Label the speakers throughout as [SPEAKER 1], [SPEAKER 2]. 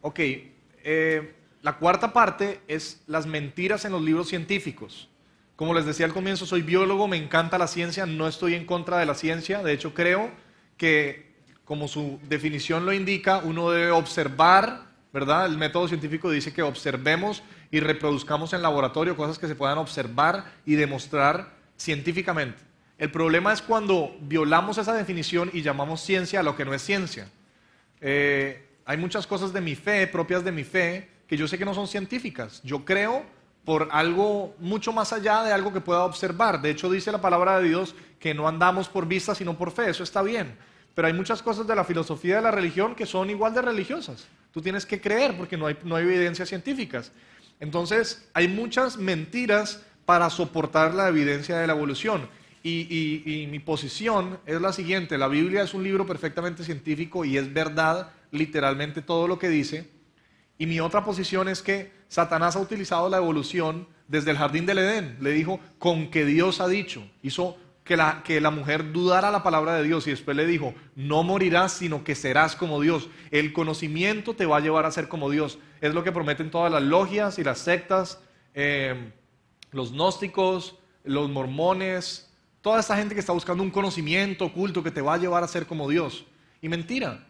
[SPEAKER 1] Ok, la cuarta parte es las mentiras en los libros científicos. Como les decía al comienzo, soy biólogo, me encanta la ciencia, no estoy en contra de la ciencia. De hecho, creo que, como su definición lo indica, uno debe observar, ¿verdad? El método científico dice que observemos y reproduzcamos en laboratorio cosas que se puedan observar y demostrar científicamente. El problema es cuando violamos esa definición y llamamos ciencia a lo que no es ciencia. Hay muchas cosas de mi fe, propias de mi fe, que yo sé que no son científicas. Yo creo por algo mucho más allá de algo que pueda observar. De hecho, dice la palabra de Dios que no andamos por vista, sino por fe. Eso está bien. Pero hay muchas cosas de la filosofía de la religión que son igual de religiosas. Tú tienes que creer porque no hay evidencias científicas. Entonces, hay muchas mentiras para soportar la evidencia de la evolución. Y mi posición es la siguiente: la Biblia es un libro perfectamente científico y es verdad literalmente todo lo que dice. Y mi otra posición es que Satanás ha utilizado la evolución desde el jardín del Edén. Le dijo, con que Dios ha dicho. Hizo que la mujer dudara la palabra de Dios y después le dijo, no morirás, sino que serás como Dios. El conocimiento te va a llevar a ser como Dios. Es lo que prometen todas las logias y las sectas, los gnósticos, los mormones, toda esta gente que está buscando un conocimiento oculto que te va a llevar a ser como Dios. Y mentira.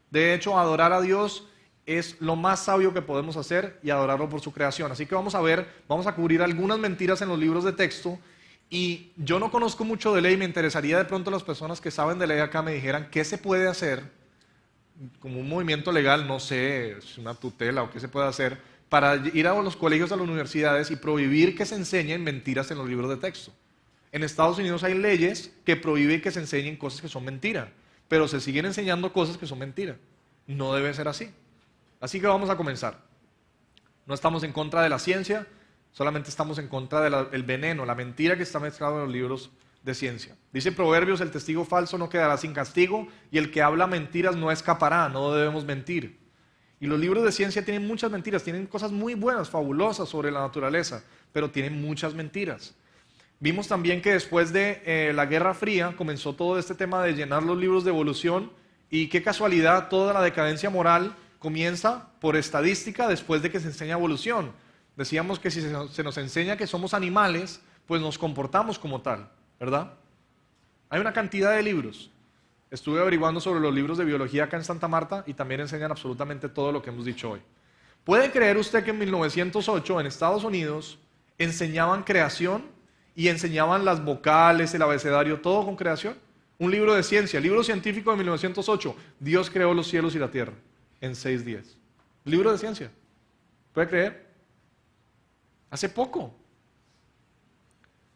[SPEAKER 1] De hecho, adorar a Dios es lo más sabio que podemos hacer y adorarlo por su creación. Así que vamos a cubrir algunas mentiras en los libros de texto. Y yo no conozco mucho de ley, me interesaría de pronto las personas que saben de ley acá me dijeran qué se puede hacer como un movimiento legal, no sé, es una tutela o qué se puede hacer para ir a los colegios, a las universidades y prohibir que se enseñen mentiras en los libros de texto. En Estados Unidos hay leyes que prohíben que se enseñen cosas que son mentira, pero se siguen enseñando cosas que son mentira. No debe ser así. Así que vamos a comenzar. No estamos en contra de la ciencia, solamente estamos en contra del veneno, la mentira que está mezclado en los libros de ciencia. Dice Proverbios, el testigo falso no quedará sin castigo y el que habla mentiras no escapará, no debemos mentir. Y los libros de ciencia tienen muchas mentiras, tienen cosas muy buenas, fabulosas sobre la naturaleza, pero tienen muchas mentiras. Vimos también que después de la Guerra Fría comenzó todo este tema de llenar los libros de evolución y qué casualidad, toda la decadencia moral comienza por estadística después de que se enseña evolución. Decíamos que si se nos enseña que somos animales, pues nos comportamos como tal, ¿verdad? Hay una cantidad de libros. Estuve averiguando sobre los libros de biología acá en Santa Marta y también enseñan absolutamente todo lo que hemos dicho hoy. ¿Puede creer usted que en 1908 en Estados Unidos enseñaban creación y enseñaban las vocales, el abecedario, todo con creación? Un libro de ciencia, libro científico de 1908, Dios creó los cielos y la tierra en 6 días. Libro de ciencia. ¿Puede creer? Hace poco.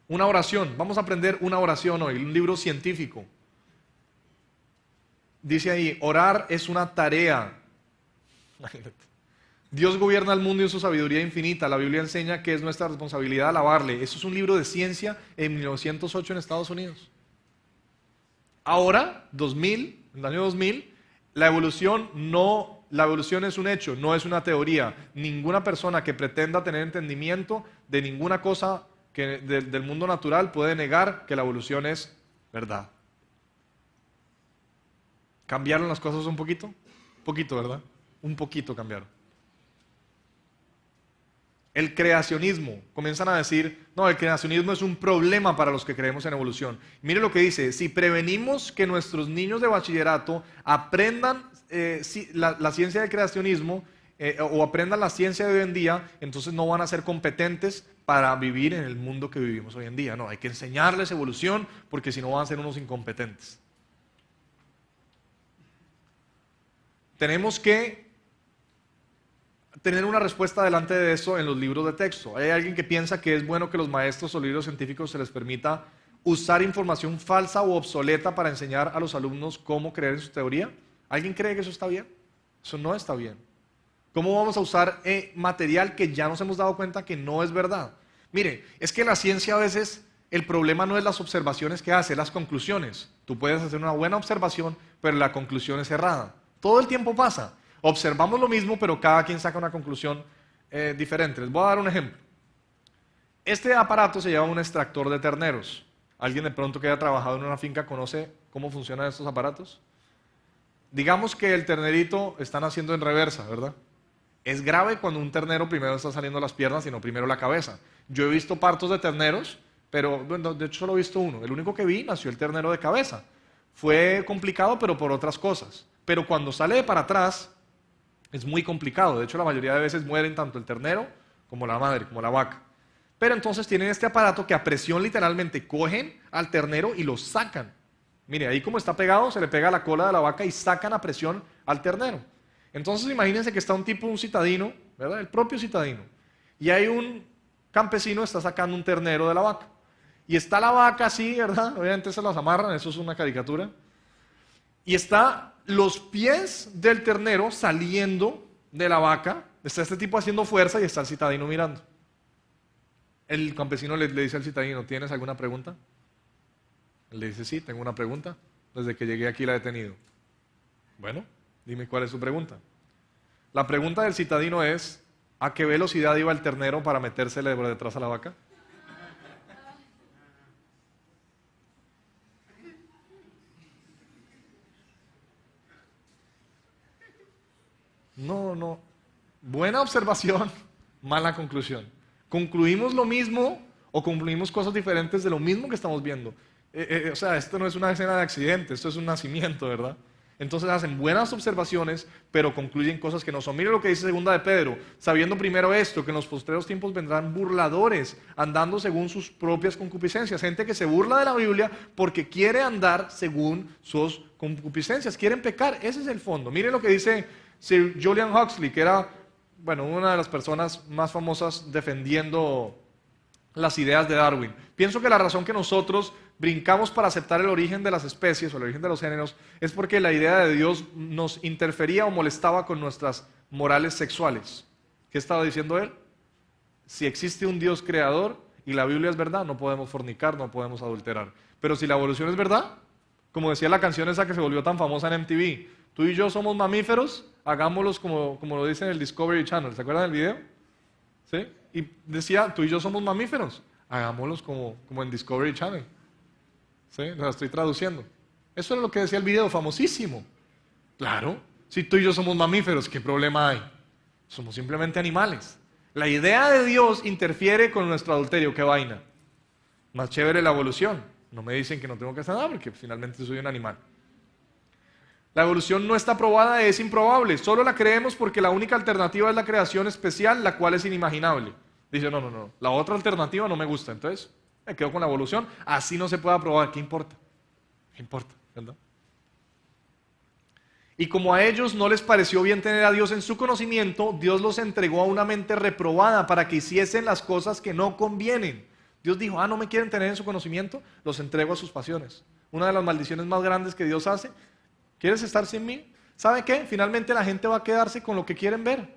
[SPEAKER 1] Una oración. Vamos a aprender una oración hoy. Un libro científico. Dice ahí, orar es una tarea. Dios gobierna el mundo en su sabiduría infinita. La Biblia enseña que es nuestra responsabilidad alabarle. Eso es un libro de ciencia en 1908 en Estados Unidos. Ahora, 2000, en el año 2000, la evolución es un hecho, no es una teoría. Ninguna persona que pretenda tener entendimiento de ninguna cosa del mundo natural puede negar que la evolución es verdad. ¿Cambiaron las cosas un poquito? Un poquito, ¿verdad? Un poquito cambiaron. El creacionismo, comienzan a decir, no, el creacionismo es un problema para los que creemos en evolución. Mire lo que dice, si prevenimos que nuestros niños de bachillerato aprendan la ciencia del creacionismo o aprendan la ciencia de hoy en día, entonces no van a ser competentes para vivir en el mundo que vivimos hoy en día. No, hay que enseñarles evolución porque si no van a ser unos incompetentes. Tenemos que tener una respuesta delante de eso en los libros de texto. ¿Hay alguien que piensa que es bueno que los maestros o libros científicos se les permita usar información falsa o obsoleta para enseñar a los alumnos cómo creer en su teoría? ¿Alguien cree que eso está bien? Eso no está bien. ¿Cómo vamos a usar material que ya nos hemos dado cuenta que no es verdad? Mire, es que la ciencia a veces, el problema no es las observaciones que hace, las conclusiones. Tú puedes hacer una buena observación, pero la conclusión es errada. Todo el tiempo pasa. Observamos lo mismo, pero cada quien saca una conclusión diferente. Les voy a dar un ejemplo. Este aparato se llama un extractor de terneros. ¿Alguien de pronto que haya trabajado en una finca conoce cómo funcionan estos aparatos? Digamos que el ternerito está naciendo en reversa, ¿verdad? Es grave cuando un ternero primero está saliendo las piernas y no primero la cabeza. Yo he visto partos de terneros, pero bueno, de hecho solo he visto uno. El único que vi nació el ternero de cabeza. Fue complicado, pero por otras cosas. Pero cuando sale de para atrás, es muy complicado. De hecho, la mayoría de veces mueren tanto el ternero como la madre, como la vaca. Pero entonces tienen este aparato que a presión literalmente cogen al ternero y lo sacan. Mire, ahí como está pegado, se le pega a la cola de la vaca y sacan a presión al ternero. Entonces imagínense que está un tipo, un citadino, ¿verdad? El propio citadino. Y hay un campesino que está sacando un ternero de la vaca. Y está la vaca así, ¿verdad? Obviamente se las amarran, eso es una caricatura. Y está los pies del ternero saliendo de la vaca. Está este tipo haciendo fuerza y está el citadino mirando. El campesino le dice al citadino, ¿tienes alguna pregunta? Él le dice, sí, tengo una pregunta. Desde que llegué aquí la he tenido. Bueno, dime cuál es su pregunta. La pregunta del citadino es, ¿a qué velocidad iba el ternero para metérsele por detrás a la vaca? No. Buena observación, mala conclusión. Concluimos lo mismo o concluimos cosas diferentes de lo mismo que estamos viendo. O sea, esto no es una escena de accidente, esto es un nacimiento, ¿verdad? Entonces hacen buenas observaciones, pero concluyen cosas que no son. Mire lo que dice segunda de Pedro, sabiendo primero esto, que en los postreros tiempos vendrán burladores, andando según sus propias concupiscencias. Gente que se burla de la Biblia porque quiere andar según sus concupiscencias, quieren pecar. Ese es el fondo. Mire lo que dice Sir Julian Huxley, que era, bueno, una de las personas más famosas defendiendo las ideas de Darwin. Pienso que la razón que nosotros brincamos para aceptar el origen de las especies o el origen de los géneros es porque la idea de Dios nos interfería o molestaba con nuestras morales sexuales. ¿Qué estaba diciendo él? Si existe un Dios creador y la Biblia es verdad, no podemos fornicar, no podemos adulterar. Pero si la evolución es verdad, como decía la canción esa que se volvió tan famosa en MTV, tú y yo somos mamíferos, hagámoslos como lo dice en el Discovery Channel. ¿Se acuerdan del video? ¿Sí? Y decía, tú y yo somos mamíferos, hagámoslos como en Discovery Channel. ¿Sí? Lo estoy traduciendo. Eso es lo que decía el video, famosísimo. Claro, si tú y yo somos mamíferos, ¿qué problema hay? Somos simplemente animales. La idea de Dios interfiere con nuestro adulterio, qué vaina. Más chévere la evolución. No me dicen que no tengo que hacer nada porque finalmente soy un animal. La evolución no está probada, es improbable. Solo la creemos porque la única alternativa es la creación especial, la cual es inimaginable. Dice, no. La otra alternativa no me gusta. Entonces, me quedo con la evolución. Así no se puede probar. ¿Qué importa? ¿Qué importa? ¿Verdad? Y como a ellos no les pareció bien tener a Dios en su conocimiento, Dios los entregó a una mente reprobada para que hiciesen las cosas que no convienen. Dios dijo, no me quieren tener en su conocimiento, los entrego a sus pasiones. Una de las maldiciones más grandes que Dios hace, ¿quieres estar sin mí? ¿Sabe qué? Finalmente la gente va a quedarse con lo que quieren ver.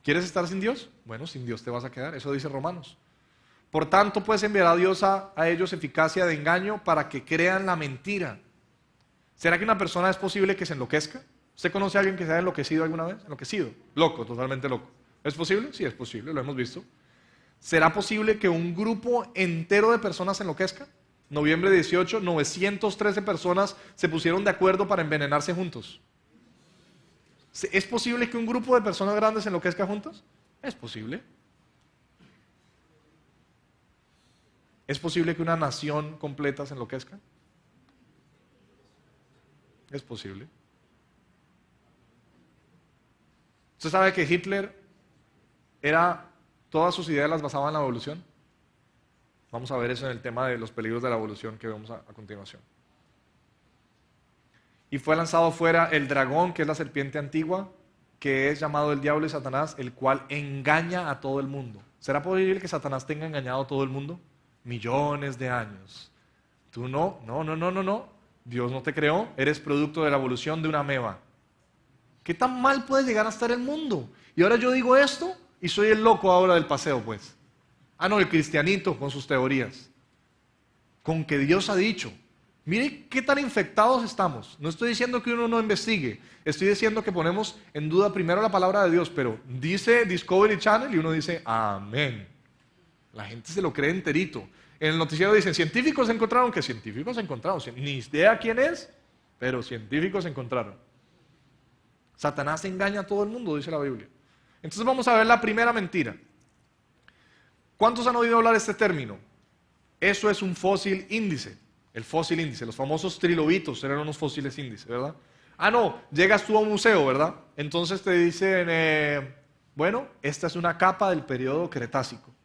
[SPEAKER 1] ¿Quieres estar sin Dios? Bueno, sin Dios te vas a quedar, eso dice Romanos. Por tanto, pues enviará Dios a ellos eficacia de engaño para que crean la mentira. ¿Será que una persona es posible que se enloquezca? ¿Usted conoce a alguien que se haya enloquecido alguna vez? Enloquecido, loco, totalmente loco. ¿Es posible? Sí, es posible, lo hemos visto. ¿Será posible que un grupo entero de personas se enloquezca? Noviembre 18, 913 personas se pusieron de acuerdo para envenenarse juntos. ¿Es posible que un grupo de personas grandes se enloquezca juntos? Es posible. ¿Es posible que una nación completa se enloquezca? Es posible. ¿Usted sabe que Hitler todas sus ideas las basaba en la evolución? Vamos a ver eso en el tema de los peligros de la evolución que vemos a continuación. Y fue lanzado fuera el dragón, que es la serpiente antigua, que es llamado el diablo y Satanás, el cual engaña a todo el mundo. ¿Será posible que Satanás tenga engañado a todo el mundo? Millones de años. Tú no. Dios no te creó, eres producto de la evolución de una ameba. ¿Qué tan mal puede llegar a estar el mundo? Y ahora yo digo esto y soy el loco ahora del paseo, pues. No, el cristianito con sus teorías. Con que Dios ha dicho. Mire qué tan infectados estamos. No estoy diciendo que uno no investigue. Estoy diciendo que ponemos en duda primero la palabra de Dios, pero dice Discovery Channel y uno dice, amén. La gente se lo cree enterito. En el noticiero dicen, científicos encontraron, que científicos encontraron. Ni idea quién es, pero científicos encontraron. Satanás engaña a todo el mundo, dice la Biblia. Entonces vamos a ver la primera mentira. ¿Cuántos han oído hablar de este término? Eso es un fósil índice. El fósil índice, los famosos trilobitos eran unos fósiles índice, ¿verdad? Ah, no, llegas tú a un museo, ¿verdad? Entonces te dicen, bueno, esta es una capa del periodo Cretácico.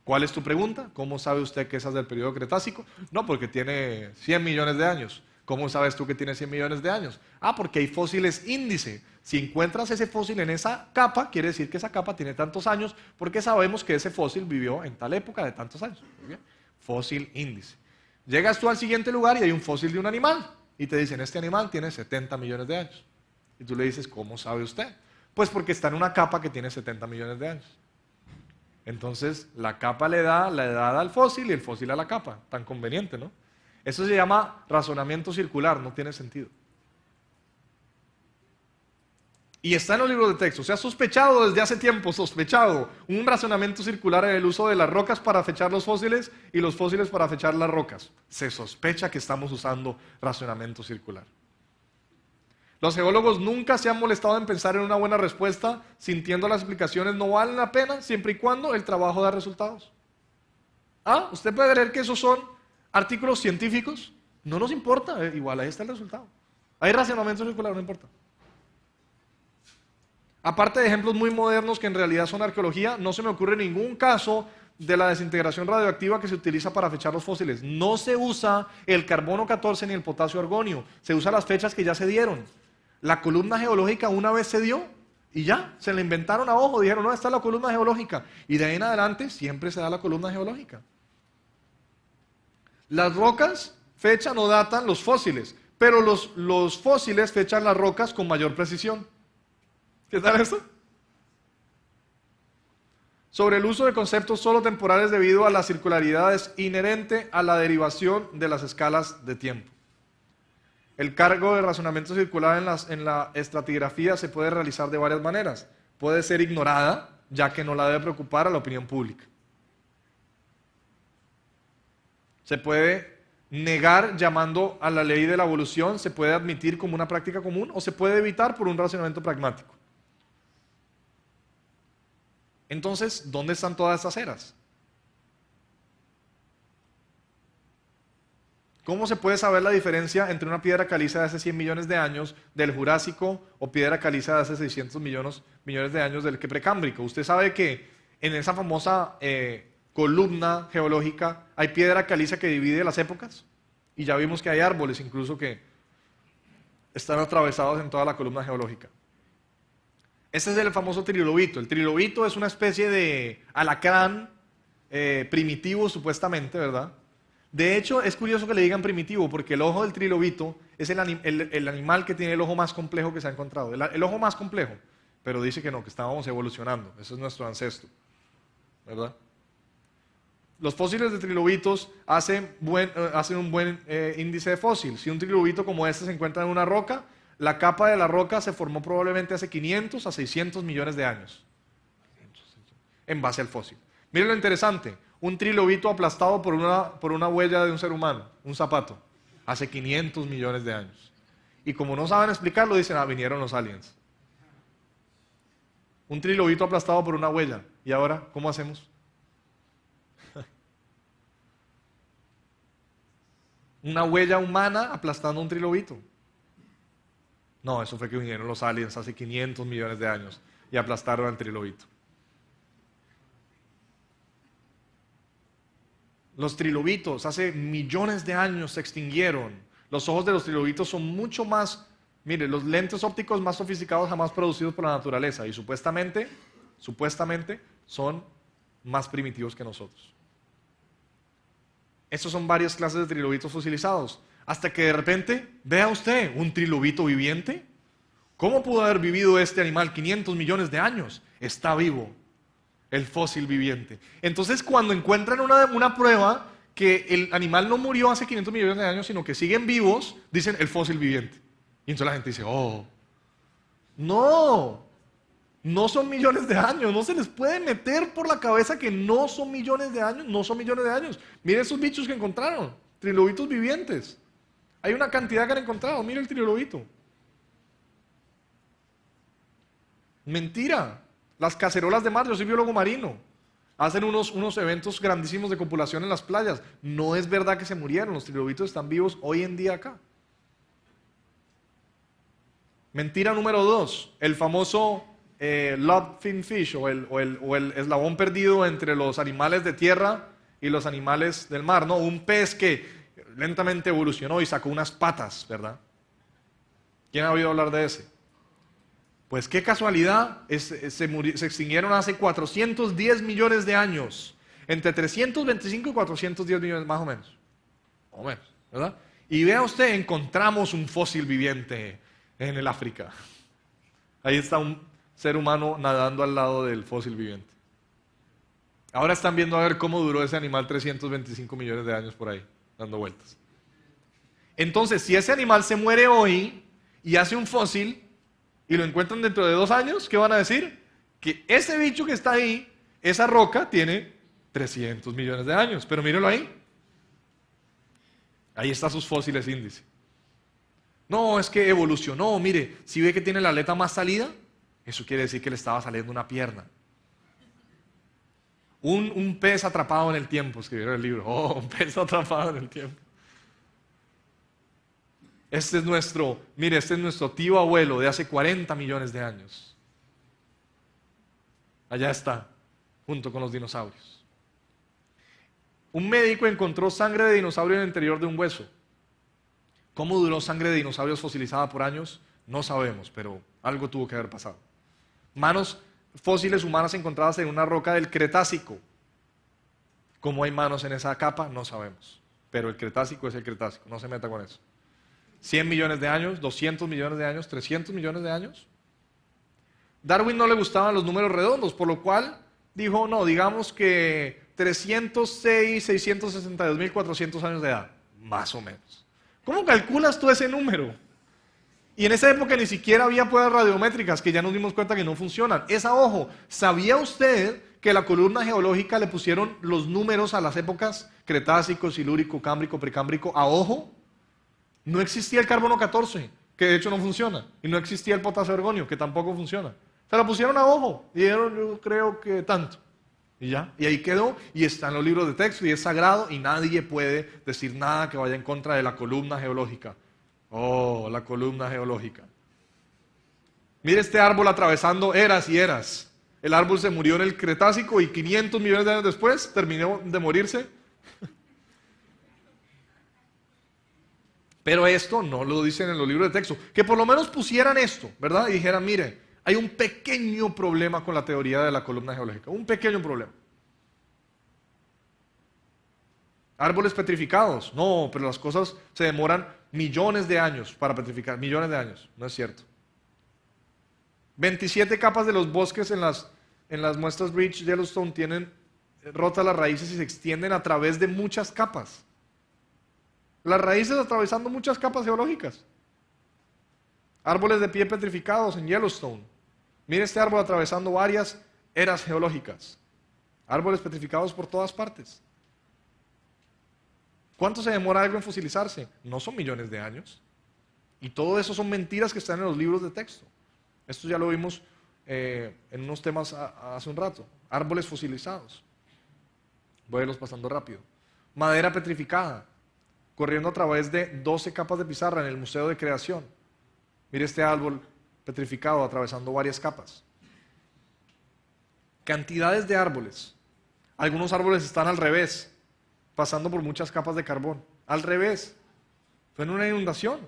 [SPEAKER 1] ¿Cuál es tu pregunta? ¿Cómo sabe usted que esa es del periodo Cretácico? No, porque tiene 100 millones de años. ¿Cómo sabes tú que tiene 100 millones de años? Ah, porque hay fósiles índice. Si encuentras ese fósil en esa capa, quiere decir que esa capa tiene tantos años, porque sabemos que ese fósil vivió en tal época de tantos años. Muy bien. Fósil índice. Llegas tú al siguiente lugar y hay un fósil de un animal. Y te dicen, este animal tiene 70 millones de años. Y tú le dices, ¿cómo sabe usted? Pues porque está en una capa que tiene 70 millones de años. Entonces, la capa le da la edad al fósil y el fósil a la capa. Tan conveniente, ¿no? Eso se llama razonamiento circular, no tiene sentido. Y está en los libros de texto. Se ha sospechado desde hace tiempo, un razonamiento circular en el uso de las rocas para fechar los fósiles y los fósiles para fechar las rocas. Se sospecha que estamos usando razonamiento circular. Los geólogos nunca se han molestado en pensar en una buena respuesta, sintiendo las explicaciones no valen la pena, siempre y cuando el trabajo da resultados. Ah, ¿usted puede creer que esos son artículos científicos? No nos importa, igual ahí está el resultado. Hay razonamiento circular, no importa. Aparte de ejemplos muy modernos que en realidad son arqueología, no se me ocurre ningún caso de la desintegración radioactiva que se utiliza para fechar los fósiles. No se usa el carbono 14 ni el potasio argonio, se usan las fechas que ya se dieron. La columna geológica una vez se dio y ya, se la inventaron a ojo, dijeron, no, esta es la columna geológica. Y de ahí en adelante siempre se da la columna geológica. Las rocas fechan o datan los fósiles, pero los fósiles fechan las rocas con mayor precisión. ¿Qué tal eso? Sobre el uso de conceptos solo temporales debido a la circularidad es inherente a la derivación de las escalas de tiempo. El cargo de razonamiento circular en la estratigrafía se puede realizar de varias maneras. Puede ser ignorada, ya que no la debe preocupar a la opinión pública. Se puede negar llamando a la ley de la evolución, se puede admitir como una práctica común o se puede evitar por un razonamiento pragmático. Entonces, ¿dónde están todas estas eras? ¿Cómo se puede saber la diferencia entre una piedra caliza de hace 100 millones de años del Jurásico o piedra caliza de hace 600 millones de años del Precámbrico? Usted sabe que en esa famosa columna geológica hay piedra caliza que divide las épocas y ya vimos que hay árboles incluso que están atravesados en toda la columna geológica. Este es el famoso trilobito. El trilobito es una especie de alacrán primitivo supuestamente, ¿verdad? De hecho, es curioso que le digan primitivo porque el ojo del trilobito es el animal que tiene el ojo más complejo que se ha encontrado. El ojo más complejo, pero dice que no, que estábamos evolucionando. Ese es nuestro ancestro, ¿verdad? Los fósiles de trilobitos hacen un buen índice de fósil. Si un trilobito como este se encuentra en una roca, la capa de la roca se formó probablemente hace 500 a 600 millones de años, en base al fósil. Miren lo interesante, un trilobito aplastado por una huella de un ser humano, un zapato, hace 500 millones de años. Y como no saben explicarlo, dicen, vinieron los aliens. Un trilobito aplastado por una huella. ¿Y ahora cómo hacemos? Una huella humana aplastando un trilobito. No, eso fue que vinieron los aliens hace 500 millones de años y aplastaron al trilobito. Los trilobitos hace millones de años se extinguieron. Los ojos de los trilobitos son mucho más, mire, los lentes ópticos más sofisticados jamás producidos por la naturaleza y supuestamente son más primitivos que nosotros. Estos son varias clases de trilobitos fosilizados. Hasta que de repente, vea usted, un trilobito viviente. ¿Cómo pudo haber vivido este animal 500 millones de años? Está vivo, el fósil viviente. Entonces, cuando encuentran una prueba que el animal no murió hace 500 millones de años, sino que siguen vivos, dicen el fósil viviente. Y entonces la gente dice, oh, no son millones de años, no se les puede meter por la cabeza que no son millones de años, no son millones de años. Miren esos bichos que encontraron, trilobitos vivientes. Hay una cantidad que han encontrado, mire el trilobito. Mentira. Las cacerolas de mar, yo soy biólogo marino. Hacen unos eventos grandísimos de copulación en las playas. No es verdad que se murieron, los trilobitos están vivos hoy en día acá. Mentira número 2, el famoso love fin fish o el eslabón perdido entre los animales de tierra y los animales del mar, ¿no? Un pez que lentamente evolucionó y sacó unas patas, ¿verdad? ¿Quién ha oído hablar de ese? Pues qué casualidad, se extinguieron hace 410 millones de años, entre 325 y 410 millones, más o menos, ¿verdad? Y vea usted, encontramos un fósil viviente en el África. Ahí está un ser humano nadando al lado del fósil viviente. Ahora están viendo a ver cómo duró ese animal 325 millones de años por ahí, dando vueltas. Entonces, si ese animal se muere hoy y hace un fósil y lo encuentran dentro de 2 años, ¿qué van a decir? Que ese bicho que está ahí, esa roca, tiene 300 millones de años. Pero mírelo ahí. Ahí están sus fósiles índice. No, es que evolucionó. Mire, si ve que tiene la aleta más salida, eso quiere decir que le estaba saliendo una pierna. Un pez atrapado en el tiempo, escribieron el libro. Oh, un pez atrapado en el tiempo. Este es nuestro tío abuelo de hace 40 millones de años. Allá está, junto con los dinosaurios. Un médico encontró sangre de dinosaurio en el interior de un hueso. ¿Cómo duró sangre de dinosaurios fosilizada por años? No sabemos, pero algo tuvo que haber pasado. Manos fósiles humanas encontradas en una roca del Cretácico. ¿Cómo hay manos en esa capa? No sabemos. Pero el Cretácico es el Cretácico, no se meta con eso. 100 millones de años, 200 millones de años, 300 millones de años. Darwin no le gustaban los números redondos, por lo cual dijo, no, digamos que 306, 662.400 años de edad, más o menos. ¿Cómo calculas tú ese número? Y en esa época ni siquiera había pruebas radiométricas, que ya nos dimos cuenta que no funcionan. Ojo, ¿sabía usted que la columna geológica le pusieron los números a las épocas Cretácico, Silúrico, Cámbrico, Precámbrico a ojo? No existía el carbono 14, que de hecho no funciona, y no existía el potasio argonio, que tampoco funciona. Se la pusieron a ojo, y dijeron, yo creo que tanto. Y ya, y ahí quedó, y está en los libros de texto, y es sagrado, y nadie puede decir nada que vaya en contra de la columna geológica. Oh, la columna geológica. Mire este árbol atravesando eras y eras. El árbol se murió en el Cretácico y 500 millones de años después terminó de morirse. Pero esto no lo dicen en los libros de texto. Que por lo menos pusieran esto, ¿verdad? Y dijeran, mire, hay un pequeño problema con la teoría de la columna geológica. Un pequeño problema. Árboles petrificados. No, pero las cosas se demoran millones de años para petrificar. Millones de años. No es cierto. 27 capas de los bosques en las muestras Ridge Yellowstone tienen rotas las raíces y se extienden a través de muchas capas. Las raíces atravesando muchas capas geológicas. Árboles de pie petrificados en Yellowstone. Mire este árbol atravesando varias eras geológicas. Árboles petrificados por todas partes. ¿Cuánto se demora algo en fosilizarse? No son millones de años. Y todo eso son mentiras que están en los libros de texto. Esto ya lo vimos en unos temas hace un rato. Árboles fosilizados. Voy a irlos pasando rápido. Madera petrificada, corriendo a través de 12 capas de pizarra en el Museo de Creación. Mire este árbol petrificado atravesando varias capas. Cantidades de árboles. Algunos árboles están al revés, pasando por muchas capas de carbón. Al revés. Fue en una inundación.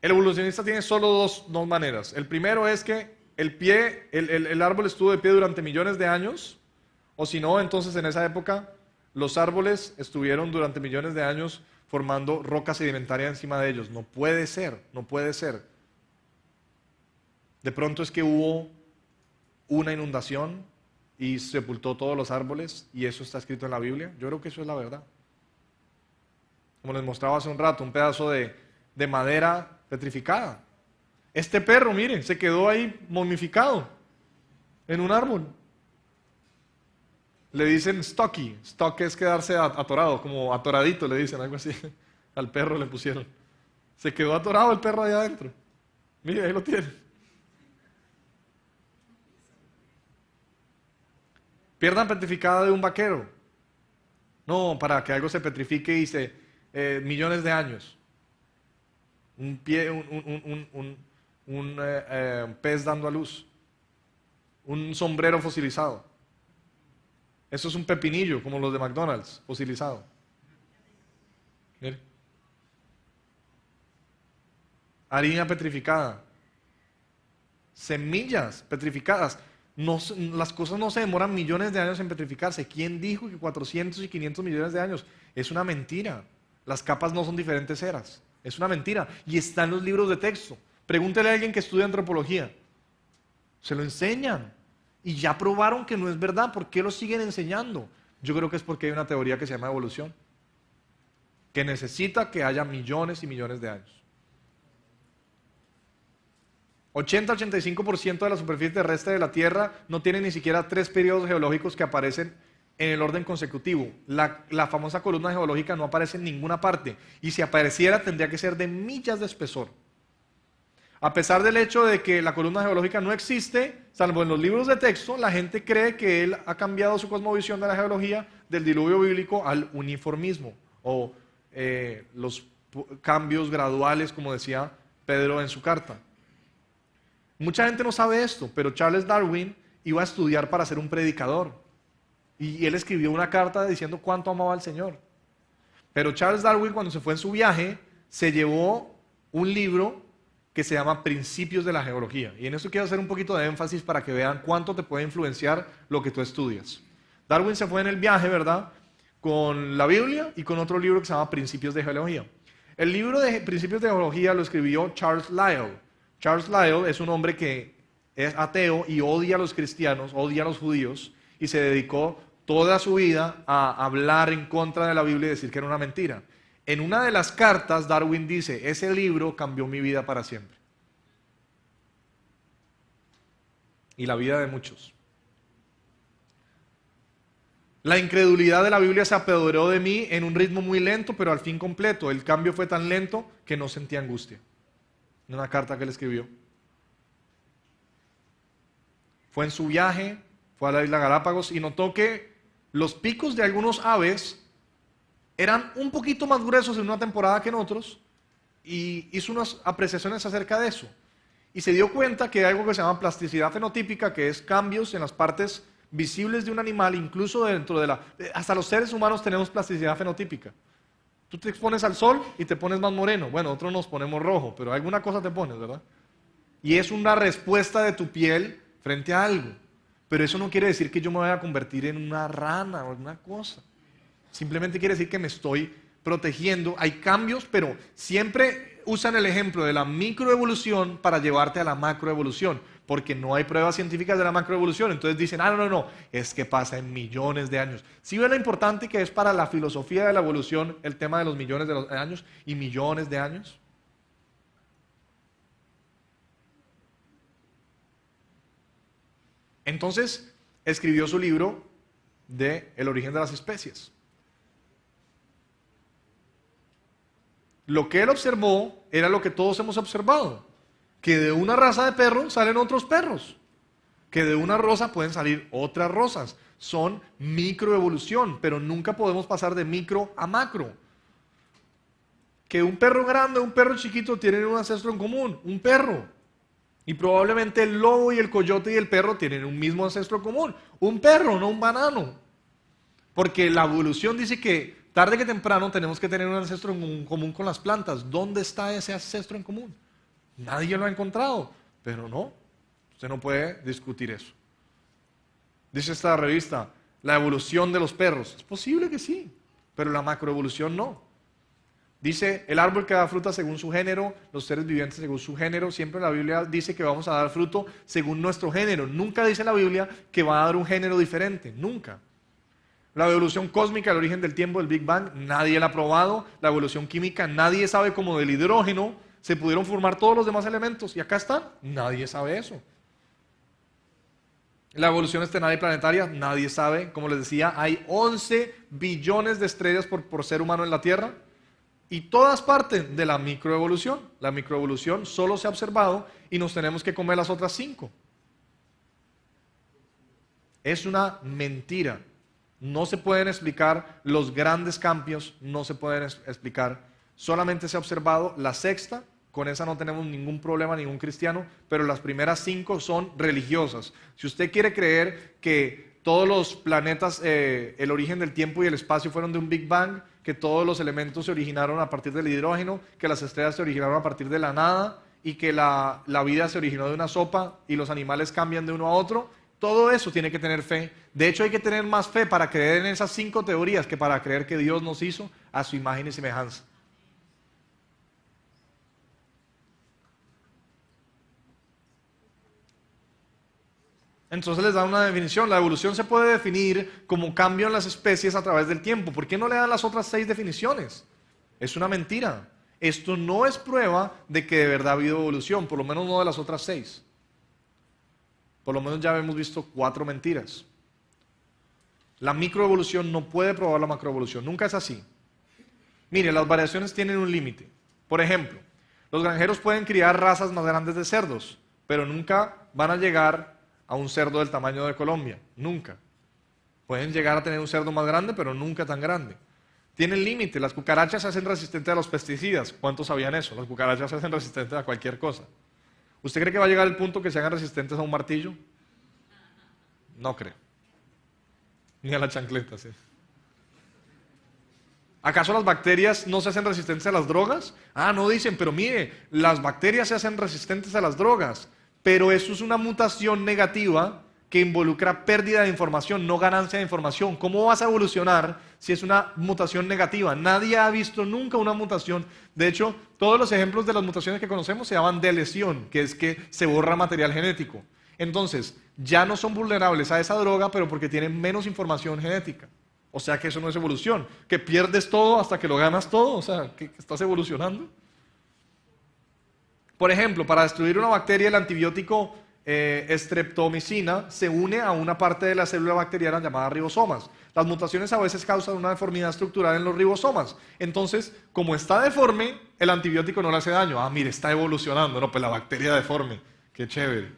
[SPEAKER 1] El evolucionista tiene solo dos maneras. El primero es que el árbol estuvo de pie durante millones de años, o si no, entonces en esa época los árboles estuvieron durante millones de años formando roca sedimentaria encima de ellos. No puede ser, no puede ser. De pronto es que hubo una inundación y sepultó todos los árboles, y eso está escrito en la Biblia. Yo creo que eso es la verdad. Como les mostraba hace un rato, un pedazo de madera petrificada. Este perro, miren, se quedó ahí momificado en un árbol. Le dicen stocky. Stock es quedarse atorado, como atoradito le dicen, algo así. Al perro le pusieron. Se quedó atorado el perro ahí adentro. Mire, ahí lo tiene. Pierna petrificada de un vaquero. No, para que algo se petrifique dice millones de años. Un pez dando a luz. Un sombrero fosilizado. Eso es un pepinillo, como los de McDonald's, fosilizado. Mire. Harina petrificada. Semillas petrificadas. No, las cosas no se demoran millones de años en petrificarse. ¿Quién dijo que 400 y 500 millones de años? Es una mentira. Las capas no son diferentes eras. Es una mentira. Y está en los libros de texto. Pregúntele a alguien que estudia antropología. Se lo enseñan. Y ya probaron que no es verdad. ¿Por qué lo siguen enseñando? Yo creo que es porque hay una teoría que se llama evolución. Que necesita que haya millones y millones de años. 80-85% de la superficie terrestre de la Tierra no tiene ni siquiera 3 periodos geológicos que aparecen en el orden consecutivo. La famosa columna geológica no aparece en ninguna parte y si apareciera tendría que ser de millas de espesor. A pesar del hecho de que la columna geológica no existe, salvo en los libros de texto, la gente cree que él ha cambiado su cosmovisión de la geología del diluvio bíblico al uniformismo o los cambios graduales, como decía Pedro en su carta. Mucha gente no sabe esto, pero Charles Darwin iba a estudiar para ser un predicador. Y él escribió una carta diciendo cuánto amaba al Señor. Pero Charles Darwin, cuando se fue en su viaje, se llevó un libro que se llama Principios de la Geología. Y en eso quiero hacer un poquito de énfasis para que vean cuánto te puede influenciar lo que tú estudias. Darwin se fue en el viaje, ¿verdad?, con la Biblia y con otro libro que se llama Principios de Geología. El libro de Principios de Geología lo escribió Charles Lyell. Charles Lyell es un hombre que es ateo y odia a los cristianos, odia a los judíos y se dedicó toda su vida a hablar en contra de la Biblia y decir que era una mentira. En una de las cartas Darwin dice, ese libro cambió mi vida para siempre. Y la vida de muchos. La incredulidad de la Biblia se apoderó de mí en un ritmo muy lento, pero al fin completo. El cambio fue tan lento que no sentí angustia. En una carta que él escribió. Fue en su viaje, fue a la isla Galápagos y notó que los picos de algunos aves eran un poquito más gruesos en una temporada que en otros y hizo unas apreciaciones acerca de eso. Y se dio cuenta que hay algo que se llama plasticidad fenotípica, que es cambios en las partes visibles de un animal, incluso dentro de hasta los seres humanos tenemos plasticidad fenotípica. Tú te expones al sol y te pones más moreno. Bueno, otros nos ponemos rojo, pero alguna cosa te pones, ¿verdad? Y es una respuesta de tu piel frente a algo. Pero eso no quiere decir que yo me vaya a convertir en una rana o alguna cosa. Simplemente quiere decir que me estoy protegiendo. Hay cambios, pero siempre usan el ejemplo de la microevolución para llevarte a la macroevolución, porque no hay pruebas científicas de la macroevolución. Entonces dicen, no, es que pasa en millones de años. ¿Sí ven lo importante que es para la filosofía de la evolución el tema de los millones de años y millones de años? Entonces escribió su libro de El origen de las especies. Lo que él observó era lo que todos hemos observado, que de una raza de perros salen otros perros, que de una rosa pueden salir otras rosas. Son microevolución, pero nunca podemos pasar de micro a macro. Que un perro grande y un perro chiquito tienen un ancestro en común, un perro. Y probablemente el lobo y el coyote y el perro tienen un mismo ancestro común, un perro, no un banano. Porque la evolución dice que tarde que temprano tenemos que tener un ancestro en común con las plantas. ¿Dónde está ese ancestro en común? Nadie lo ha encontrado, pero no, usted no puede discutir eso. Dice esta revista, la evolución de los perros. Es posible que sí, pero la macroevolución no. Dice, el árbol que da fruta según su género, los seres vivientes según su género. Siempre la Biblia dice que vamos a dar fruto según nuestro género. Nunca dice la Biblia que va a dar un género diferente, nunca. La evolución cósmica, el origen del tiempo, el Big Bang, nadie la ha probado. La evolución química, nadie sabe cómo del hidrógeno se pudieron formar todos los demás elementos. Y acá están, nadie sabe eso. La evolución estelar y planetaria, nadie sabe. Como les decía, hay 11 billones de estrellas por ser humano en la Tierra. Y todas parten de la microevolución. La microevolución solo se ha observado y nos tenemos que comer las otras 5. Es una mentira. No se pueden explicar los grandes cambios, no se pueden explicar. Solamente se ha observado la sexta, con esa no tenemos ningún problema, ningún cristiano, pero las primeras 5 son religiosas. Si usted quiere creer que todos los planetas, el origen del tiempo y el espacio fueron de un Big Bang, que todos los elementos se originaron a partir del hidrógeno, que las estrellas se originaron a partir de la nada y que la vida se originó de una sopa y los animales cambian de uno a otro, todo eso tiene que tener fe. De hecho, hay que tener más fe para creer en esas 5 teorías que para creer que Dios nos hizo a su imagen y semejanza. Entonces les da una definición. La evolución se puede definir como cambio en las especies a través del tiempo. ¿Por qué no le dan las otras 6 definiciones? Es una mentira. Esto no es prueba de que de verdad ha habido evolución, por lo menos no de las otras 6. Por lo menos ya hemos visto 4 mentiras. La microevolución no puede probar la macroevolución, nunca es así. Mire, las variaciones tienen un límite. Por ejemplo, los granjeros pueden criar razas más grandes de cerdos, pero nunca van a llegar a un cerdo del tamaño de Colombia, nunca. Pueden llegar a tener un cerdo más grande, pero nunca tan grande. Tienen límite, las cucarachas se hacen resistentes a los pesticidas. ¿Cuántos sabían eso? Las cucarachas se hacen resistentes a cualquier cosa. ¿Usted cree que va a llegar el punto que se hagan resistentes a un martillo? No creo. Ni a la chancleta, sí. ¿Acaso las bacterias no se hacen resistentes a las drogas? Ah, no dicen, pero mire, las bacterias se hacen resistentes a las drogas, pero eso es una mutación negativa que involucra pérdida de información, no ganancia de información. ¿Cómo vas a evolucionar si es una mutación negativa? Nadie ha visto nunca una mutación. De hecho, todos los ejemplos de las mutaciones que conocemos se llaman de lesión, que es que se borra material genético. Entonces, ya no son vulnerables a esa droga, pero porque tienen menos información genética. O sea que eso no es evolución, que pierdes todo hasta que lo ganas todo, o sea, que estás evolucionando. Por ejemplo, para destruir una bacteria, el antibiótico streptomicina se une a una parte de la célula bacteriana llamada ribosomas. Las mutaciones a veces causan una deformidad estructural en los ribosomas. Entonces, como está deforme, el antibiótico no le hace daño. Ah, mire, está evolucionando. No, pues la bacteria deforme. Qué chévere.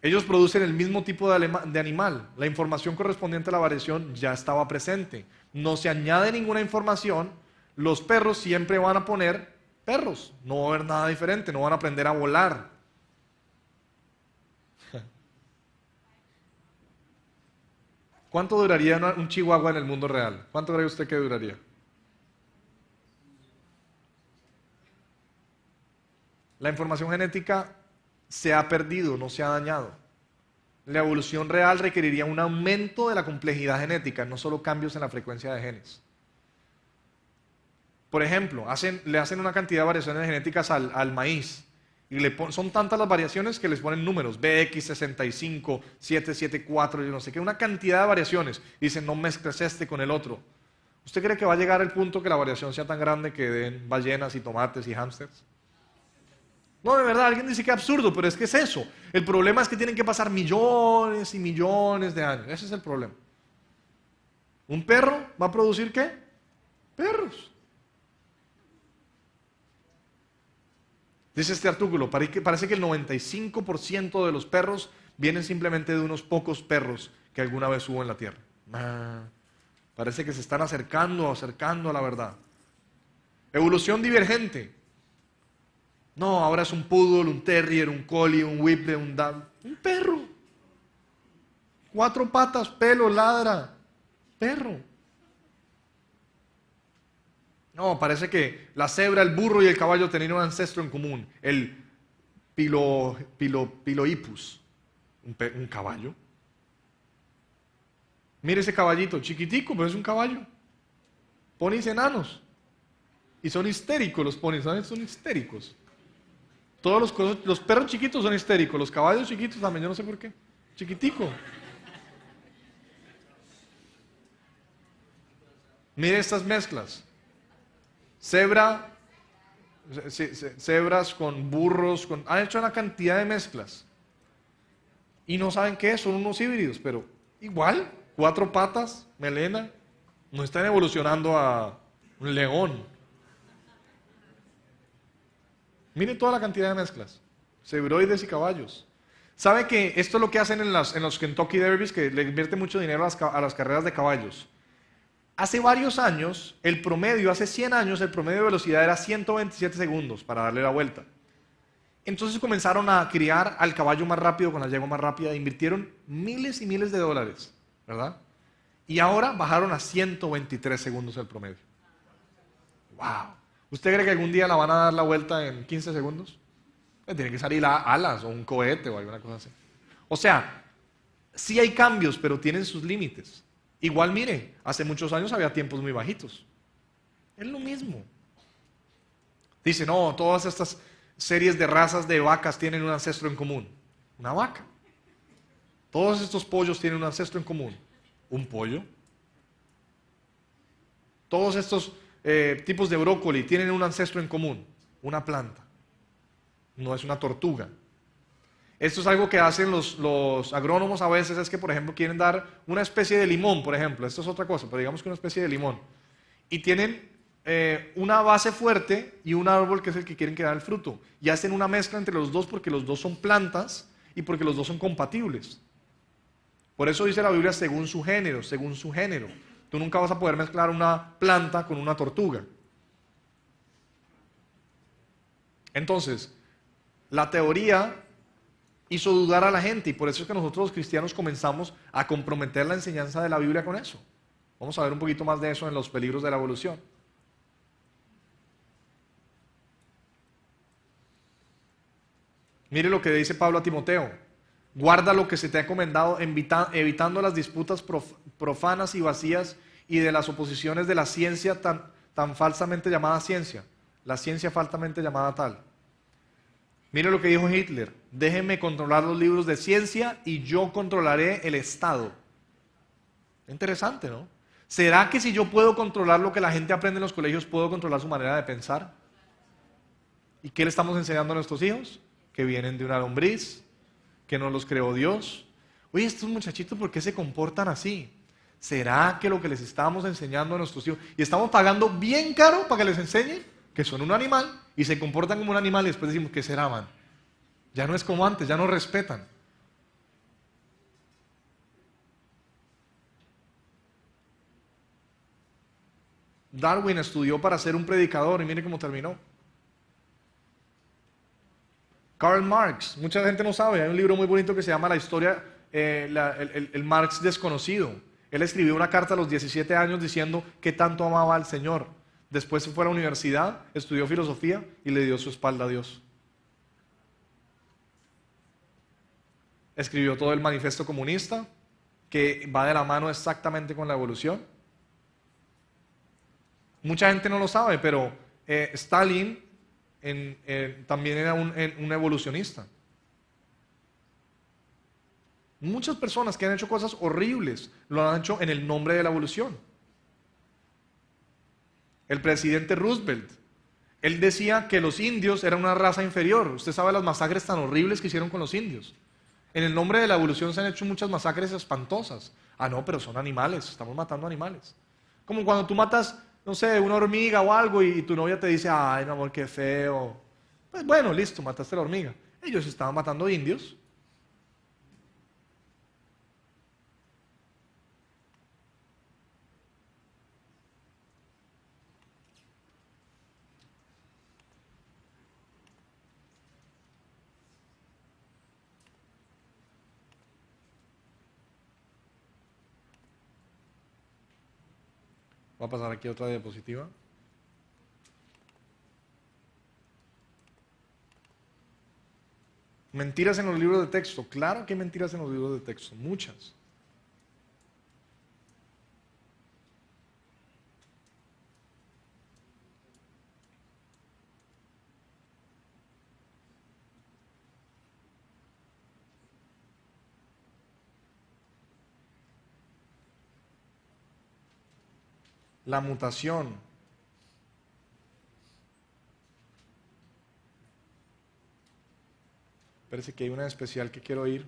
[SPEAKER 1] Ellos producen el mismo tipo de animal. La información correspondiente a la variación ya estaba presente. No se añade ninguna información. Los perros siempre van a poner perros. No va a haber nada diferente. No van a aprender a volar. ¿Cuánto duraría un chihuahua en el mundo real? ¿Cuánto cree usted que duraría? La información genética se ha perdido, no se ha dañado. La evolución real requeriría un aumento de la complejidad genética, no solo cambios en la frecuencia de genes. Por ejemplo, le hacen una cantidad de variaciones genéticas al maíz. Y son tantas las variaciones que les ponen números, BX65, 774, yo no sé qué, una cantidad de variaciones. Y dicen, no mezcles este con el otro. ¿Usted cree que va a llegar el punto que la variación sea tan grande que den ballenas y tomates y hámsters? No, de verdad, alguien dice que es absurdo, pero es que es eso. El problema es que tienen que pasar millones y millones de años. Ese es el problema. ¿Un perro va a producir qué? Perros. Dice este artículo, parece que el 95% de los perros vienen simplemente de unos pocos perros que alguna vez hubo en la Tierra. Parece que se están acercando a la verdad. Evolución divergente. No, ahora es un poodle, un terrier, un collie, un whippet, un perro. 4 patas, pelo, ladra. Perro. No, parece que la cebra, el burro y el caballo tenían un ancestro en común, el Pilohippus, un caballo. Mire ese caballito, chiquitico, pero es un caballo. Ponis enanos. Y son histéricos los ponis, ¿saben? Son histéricos. Todos los perros chiquitos son histéricos, los caballos chiquitos también, yo no sé por qué. Chiquitico. Mire estas mezclas. Cebras con burros, han hecho una cantidad de mezclas. Y no saben qué es, son unos híbridos, pero igual, 4 patas, melena, No están evolucionando a un león. Miren toda la cantidad de mezclas. Cebroides y caballos. ¿Sabe que esto es lo que hacen en los Kentucky Derbies, que le invierten mucho dinero a las carreras de caballos? Hace varios años, hace 100 años, el promedio de velocidad era 127 segundos para darle la vuelta. Entonces comenzaron a criar al caballo más rápido con la yegua más rápida, e invirtieron miles y miles de dólares, ¿verdad? Y ahora bajaron a 123 segundos el promedio. ¡Wow! ¿Usted cree que algún día la van a dar la vuelta en 15 segundos? Tiene que salir alas o un cohete o alguna cosa así. O sea, sí hay cambios, pero tienen sus límites. Igual, mire, hace muchos años había tiempos muy bajitos. Es lo mismo. Dice, no, todas estas series de razas de vacas tienen un ancestro en común. Una vaca. Todos estos pollos tienen un ancestro en común. Un pollo. Todos estos tipos de brócoli tienen un ancestro en común. Una planta. No es una tortuga. Esto es algo que hacen los agrónomos a veces, es que por ejemplo quieren dar una especie de limón, por ejemplo, esto es otra cosa, pero digamos que una especie de limón, y tienen una base fuerte y un árbol que es el que quieren que da el fruto, y hacen una mezcla entre los dos porque los dos son plantas y porque los dos son compatibles. Por eso dice la Biblia según su género, según su género. Tú nunca vas a poder mezclar una planta con una tortuga. Entonces, la teoría hizo dudar a la gente y por eso es que nosotros los cristianos comenzamos a comprometer la enseñanza de la Biblia con eso. Vamos a ver un poquito más de eso en los peligros de la evolución. Mire lo que dice Pablo a Timoteo. Guarda lo que se te ha encomendado, evitando las disputas profanas y vacías y de las oposiciones de la ciencia tan falsamente llamada ciencia. La ciencia falsamente llamada tal. Mire lo que dijo Hitler, déjenme controlar los libros de ciencia y yo controlaré el Estado. Interesante, ¿no? ¿Será que si yo puedo controlar lo que la gente aprende en los colegios, puedo controlar su manera de pensar? ¿Y qué le estamos enseñando a nuestros hijos? Que vienen de una lombriz, que no los creó Dios. Oye, estos muchachitos, ¿por qué se comportan así? ¿Será que lo que les estamos enseñando a nuestros hijos, y estamos pagando bien caro para que les enseñen que son un animal y se comportan como un animal y después decimos, ¿qué será, man? Ya no es como antes, ya no respetan. Darwin estudió para ser un predicador y mire cómo terminó. Karl Marx, mucha gente no sabe, hay un libro muy bonito que se llama La historia, el Marx desconocido. Él escribió una carta a los 17 años diciendo que tanto amaba al Señor. Después se fue a la universidad, estudió filosofía y le dio su espalda a Dios. Escribió todo el manifiesto comunista, que va de la mano exactamente con la evolución. Mucha gente no lo sabe, pero Stalin también era un evolucionista. Muchas personas que han hecho cosas horribles lo han hecho en el nombre de la evolución. El presidente Roosevelt, él decía que los indios eran una raza inferior. Usted sabe las masacres tan horribles que hicieron con los indios. En el nombre de la evolución se han hecho muchas masacres espantosas. Ah, no, pero son animales, estamos matando animales. Como cuando tú matas, no sé, una hormiga o algo y tu novia te dice, ay, mi amor, qué feo. Pues bueno, listo, mataste la hormiga. Ellos estaban matando indios. Va a pasar aquí otra diapositiva. Mentiras en los libros de texto. Claro que hay mentiras en los libros de texto, muchas. La mutación. Parece que hay una especial que quiero ir.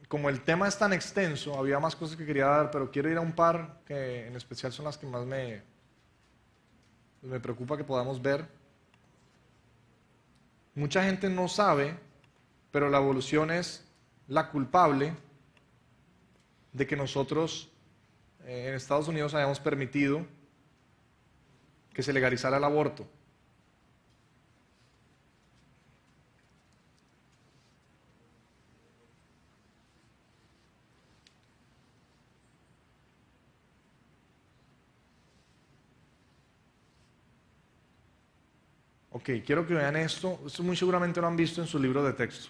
[SPEAKER 1] como el tema es tan extenso, había más cosas que quería dar, pero quiero ir a un par que en especial son las que más me preocupa que podamos ver. Mucha gente no sabe, pero la evolución es la culpable de que nosotros en Estados Unidos hayamos permitido que se legalizara el aborto. Ok, quiero que vean esto. Esto muy seguramente lo han visto en su libro de texto.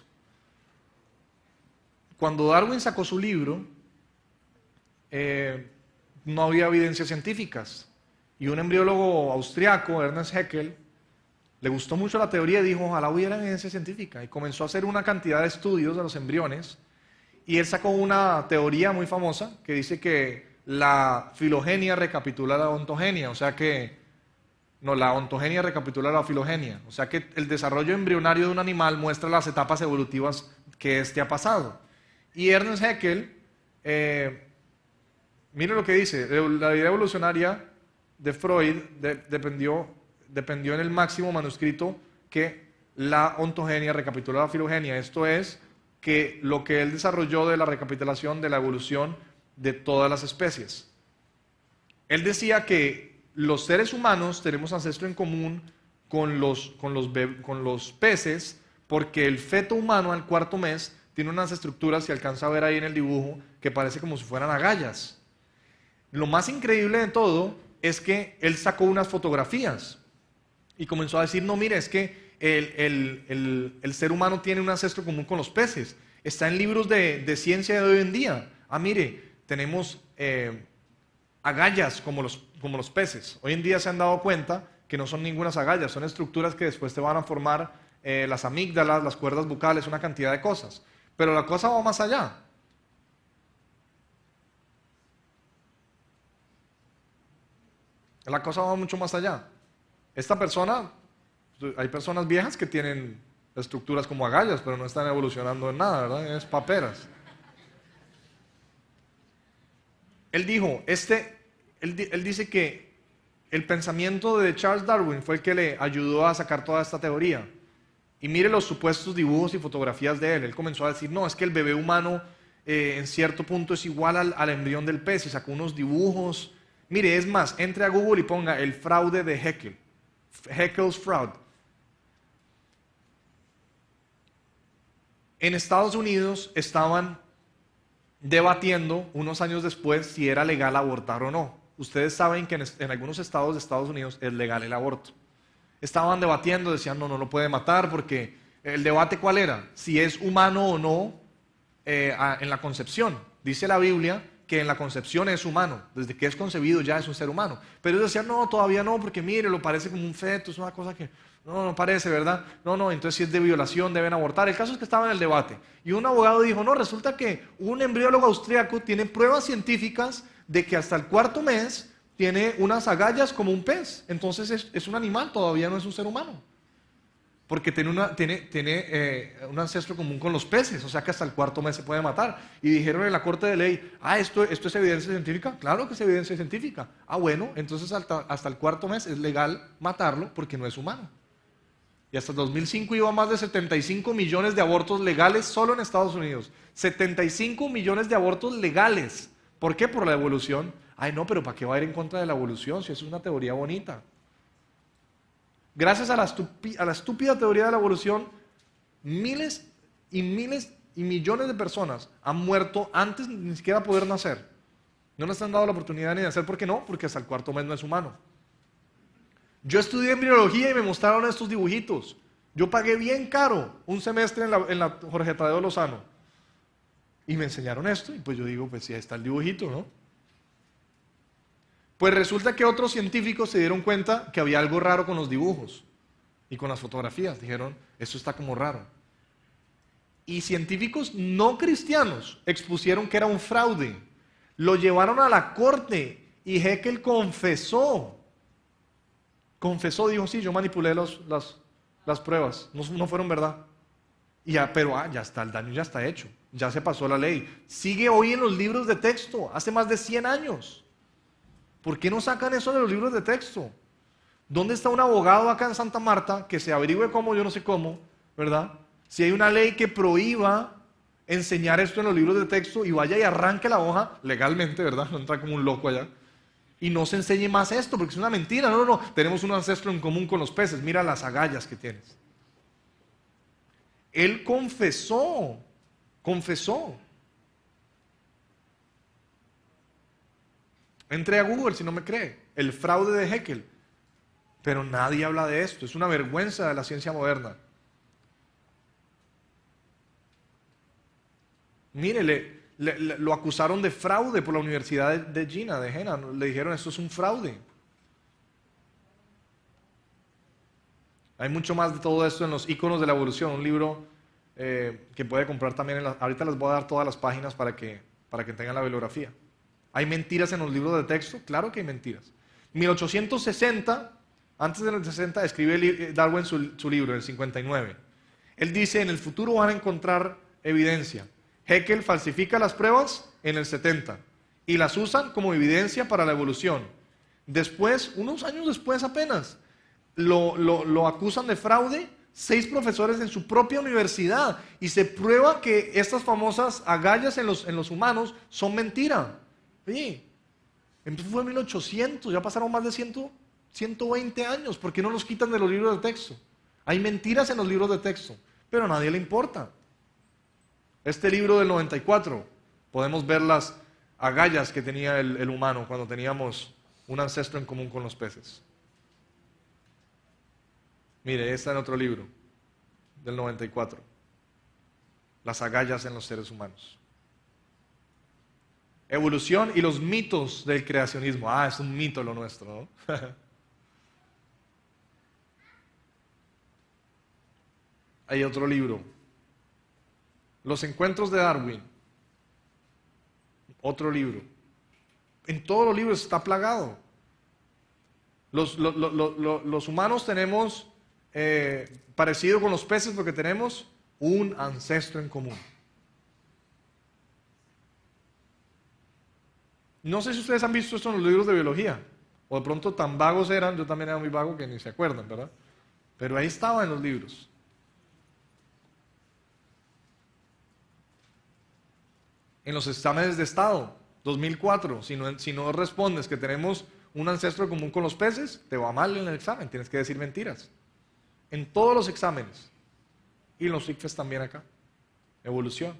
[SPEAKER 1] Cuando Darwin sacó su libro, no había evidencias científicas. Y un embriólogo austriaco, Ernest Haeckel, le gustó mucho la teoría y dijo, ojalá hubiera evidencia científica. Y comenzó a hacer una cantidad de estudios de los embriones. Y él sacó una teoría muy famosa que dice que la filogenia recapitula la ontogenia. O sea que, no, la ontogenia recapitula la filogenia. O sea que el desarrollo embrionario de un animal muestra las etapas evolutivas que éste ha pasado. Y Ernest Haeckel, mire lo que dice, la idea evolucionaria de Freud dependió en el máximo manuscrito que la ontogenia recapitula la filogenia. Esto es que lo que él desarrolló de la recapitulación de la evolución de todas las especies. Él decía que los seres humanos tenemos ancestro en común con los peces, porque el feto humano al cuarto mes tiene unas estructuras, se alcanza a ver ahí en el dibujo, que parece como si fueran agallas. Lo más increíble de todo es que él sacó unas fotografías y comenzó a decir, no, mire, es que el ser humano tiene un ancestro común con los peces. Está en libros de ciencia de hoy en día. Ah, mire, tenemos agallas como los peces. Hoy en día se han dado cuenta que no son ningunas agallas, son estructuras que después te van a formar las amígdalas, las cuerdas bucales, una cantidad de cosas. Pero la cosa va más allá. La cosa va mucho más allá. Esta persona, hay personas viejas que tienen estructuras como agallas, pero no están evolucionando en nada, ¿verdad? Es paperas. Él dijo, él dice que el pensamiento de Charles Darwin fue el que le ayudó a sacar toda esta teoría. Y mire los supuestos dibujos y fotografías de él. Él comenzó a decir, no, es que el bebé humano en cierto punto es igual al embrión del pez, y sacó unos dibujos. Mire, es más, entre a Google y ponga el fraude de Haeckel. Haeckel's fraud. En Estados Unidos estaban debatiendo unos años después si era legal abortar o no. Ustedes saben que en algunos estados de Estados Unidos es legal el aborto. Estaban debatiendo, decían no lo puede matar, porque el debate ¿cuál era? Si es humano o no en la concepción. Dice la Biblia que en la concepción es humano, desde que es concebido ya es un ser humano. Pero ellos decían no, todavía no, porque mire, lo parece como un feto, es una cosa que no parece, ¿verdad? No, entonces si es de violación deben abortar. El caso es que estaba en el debate. Y un abogado dijo, no, resulta que un embriólogo austriaco tiene pruebas científicas de que hasta el cuarto mes tiene unas agallas como un pez. Entonces es un animal, todavía no es un ser humano. Porque tiene un ancestro común con los peces, o sea que hasta el cuarto mes se puede matar. Y dijeron en la Corte de Ley, ¿esto es evidencia científica? Claro que es evidencia científica. Bueno, entonces hasta el cuarto mes es legal matarlo porque no es humano. Y hasta el 2005 iba a más de 75 millones de abortos legales solo en Estados Unidos. 75 millones de abortos legales. ¿Por qué? Por la evolución. No, pero ¿para qué va a ir en contra de la evolución si eso es una teoría bonita? Gracias a la estúpida teoría de la evolución, miles y millones de personas han muerto antes ni siquiera poder nacer. No les han dado la oportunidad ni de nacer. ¿Por qué no? Porque hasta el cuarto mes no es humano. Yo estudié embriología y me mostraron estos dibujitos. Yo pagué bien caro un semestre en la Jorge Tadeo Lozano. Y me enseñaron esto y pues yo digo, pues sí, ahí está el dibujito, ¿no? Pues resulta que otros científicos se dieron cuenta que había algo raro con los dibujos y con las fotografías. Dijeron, esto está como raro. Y científicos no cristianos expusieron que era un fraude. Lo llevaron a la corte y Haeckel confesó. Confesó, dijo, sí, yo manipulé las pruebas, no fueron verdad. Y ya, pero ya está, el daño ya está hecho, ya se pasó la ley. Sigue hoy en los libros de texto, hace más de 100 años. ¿Por qué no sacan eso de los libros de texto? ¿Dónde está un abogado acá en Santa Marta que se averigüe cómo, yo no sé cómo, ¿verdad? Si hay una ley que prohíba enseñar esto en los libros de texto y vaya y arranque la hoja legalmente, ¿verdad? No entra como un loco allá. Y no se enseñe más esto, porque es una mentira. No, no, no. Tenemos un ancestro en común con los peces. Mira las agallas que tienes. Él confesó. Entre a Google si no me cree. El fraude de Haeckel. Pero nadie habla de esto. Es una vergüenza de la ciencia moderna. Mire, lo acusaron de fraude por la Universidad de Jena. Le dijeron, esto es un fraude. Hay mucho más de todo esto en los iconos de la evolución, un libro que puede comprar también. Ahorita les voy a dar todas las páginas para que tengan la bibliografía. ¿Hay mentiras en los libros de texto? Claro que hay mentiras. 1860, antes del 60, escribe Darwin su libro, el 59. Él dice, en el futuro van a encontrar evidencia. Haeckel falsifica las pruebas en el 70 y las usan como evidencia para la evolución. Después, unos años después apenas, lo acusan de fraude 6 profesores en su propia universidad y se prueba que estas famosas agallas en los humanos son mentira. Oye, entonces fue en 1800, ya pasaron más de 120 años. ¿Por qué no los quitan de los libros de texto? Hay mentiras en los libros de texto, pero a nadie le importa. Este libro del 94, podemos ver las agallas que tenía el humano cuando teníamos un ancestro en común con los peces. Mire, está en otro libro, del 94. Las agallas en los seres humanos. Evolución y los mitos del creacionismo. Es un mito lo nuestro, ¿no? Hay otro libro. Los encuentros de Darwin. Otro libro. En todos los libros está plagado. Los humanos tenemos parecido con los peces porque tenemos un ancestro en común. No sé si ustedes han visto esto en los libros de biología, o de pronto tan vagos eran, yo también era muy vago que ni se acuerdan, ¿verdad? Pero ahí estaba en los libros. En los exámenes de estado, 2004, si no respondes que tenemos un ancestro común con los peces, te va mal en el examen, tienes que decir mentiras. En todos los exámenes. Y en los ICFES también acá. Evolución.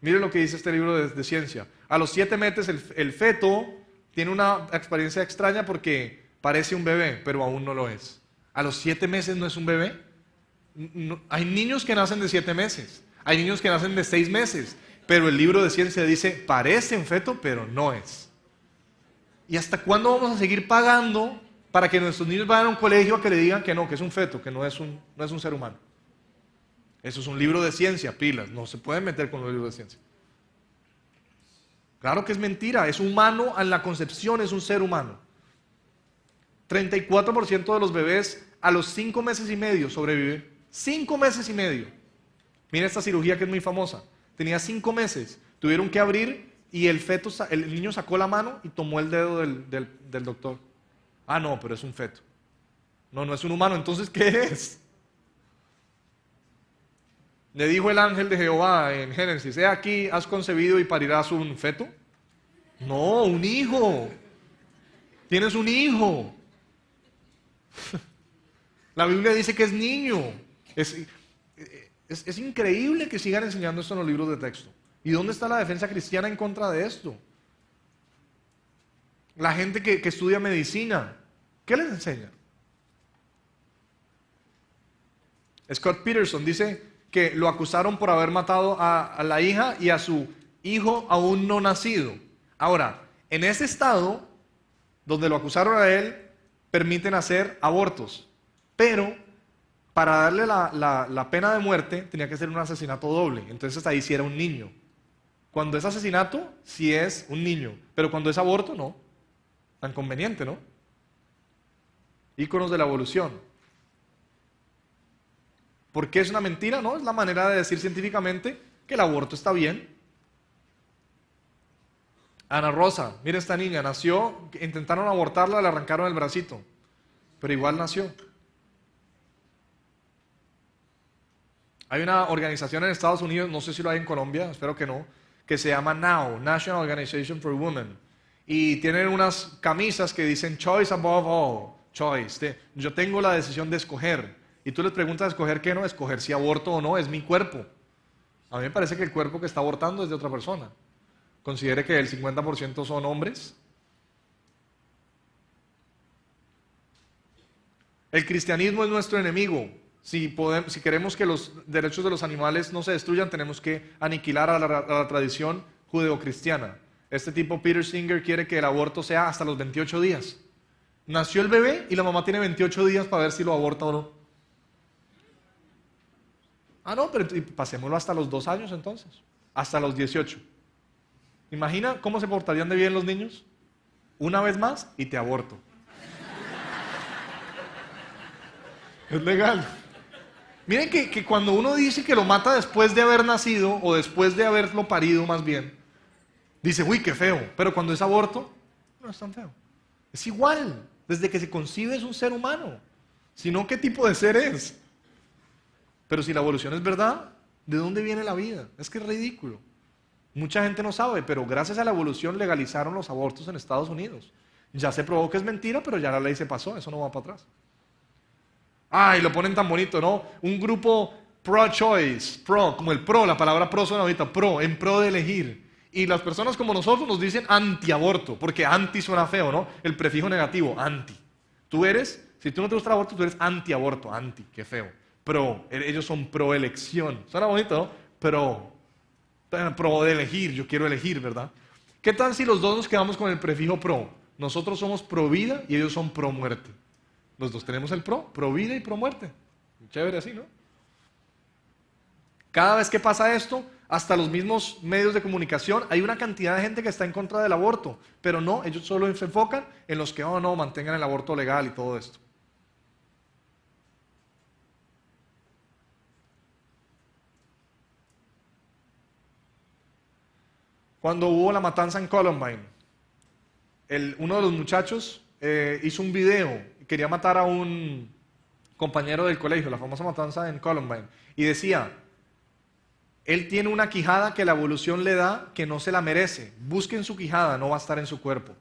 [SPEAKER 1] Miren lo que dice este libro de ciencia. A los 7 meses el feto tiene una experiencia extraña porque parece un bebé, pero aún no lo es. A los 7 meses no es un bebé. No, hay niños que nacen de 7 meses. Hay niños que nacen de 6 meses. Pero el libro de ciencia dice, parece un feto, pero no es. ¿Y hasta cuándo vamos a seguir pagando para que nuestros niños vayan a un colegio a que le digan que no, que es un feto, que no es un ser humano? Eso es un libro de ciencia, pilas, no se pueden meter con los libros de ciencia. Claro que es mentira, es humano en la concepción, es un ser humano. 34% de los bebés a los 5 meses y medio sobreviven. 5 meses y medio. Mira esta cirugía que es muy famosa. Tenía 5 meses, tuvieron que abrir y el niño sacó la mano y tomó el dedo del doctor. No, pero es un feto. No es un humano, entonces ¿qué es? Le dijo el ángel de Jehová en Génesis, he aquí, has concebido y parirás un feto. No, un hijo. Tienes un hijo. La Biblia dice que es niño. Es increíble que sigan enseñando esto en los libros de texto. ¿Y dónde está la defensa cristiana en contra de esto? La gente que estudia medicina, ¿qué les enseña? Scott Peterson dice que lo acusaron por haber matado a la hija y a su hijo aún no nacido. Ahora, en ese estado, donde lo acusaron a él, permiten hacer abortos. Pero, para darle la pena de muerte, tenía que ser un asesinato doble. Entonces ahí sí era un niño. Cuando es asesinato, sí es un niño. Pero cuando es aborto, no. Tan conveniente, ¿no? Íconos de la evolución. ¿Por qué es una mentira? No, es la manera de decir científicamente que el aborto está bien. Ana Rosa, mira esta niña, nació, intentaron abortarla, le arrancaron el bracito, pero igual nació. Hay una organización en Estados Unidos, no sé si lo hay en Colombia, espero que no, que se llama NOW, National Organization for Women. Y tienen unas camisas que dicen Choice Above All, Choice. Yo tengo la decisión de escoger. Y tú les preguntas, ¿escoger qué? No, escoger si aborto o no, es mi cuerpo. A mí me parece que el cuerpo que está abortando es de otra persona. Considere que el 50% son hombres. El cristianismo es nuestro enemigo. Si queremos que los derechos de los animales no se destruyan, tenemos que aniquilar a la tradición judeocristiana. Este tipo, Peter Singer, quiere que el aborto sea hasta los 28 días. Nació el bebé y la mamá tiene 28 días para ver si lo aborta o no. Ah, no, pero pasémoslo hasta los 2 años entonces. Hasta los 18. Imagina cómo se portarían de bien los niños. Una vez más y te aborto. Es legal. Miren que cuando uno dice que lo mata después de haber nacido, o después de haberlo parido más bien, dice, uy, qué feo. Pero cuando es aborto, no es tan feo. Es igual. Desde que se concibe es un ser humano. Si no, ¿qué tipo de ser es? Pero si la evolución es verdad, ¿de dónde viene la vida? Es que es ridículo. Mucha gente no sabe, pero gracias a la evolución legalizaron los abortos en Estados Unidos. Ya se probó que es mentira, pero ya la ley se pasó, eso no va para atrás. Ay, lo ponen tan bonito, ¿no? Un grupo pro-choice, como el pro, la palabra pro suena ahorita, en pro de elegir. Y las personas como nosotros nos dicen anti-aborto, porque anti suena feo, ¿no? El prefijo negativo, anti. Si tú no te gusta el aborto, tú eres anti-aborto, anti, qué feo. Ellos son pro-elección. Suena bonito, ¿no? Pro de elegir, yo quiero elegir, ¿verdad? ¿Qué tal si los dos nos quedamos con el prefijo pro? Nosotros somos pro vida y ellos son pro muerte. Los dos tenemos el pro vida y pro muerte. Chévere así, ¿no? Cada vez que pasa esto, hasta los mismos medios de comunicación, hay una cantidad de gente que está en contra del aborto, pero no, ellos solo se enfocan en los que, oh no, mantengan el aborto legal y todo esto. Cuando hubo la matanza en Columbine, uno de los muchachos hizo un video, quería matar a un compañero del colegio, la famosa matanza en Columbine, y decía, él tiene una quijada que la evolución le da que no se la merece, busquen su quijada, no va a estar en su cuerpo.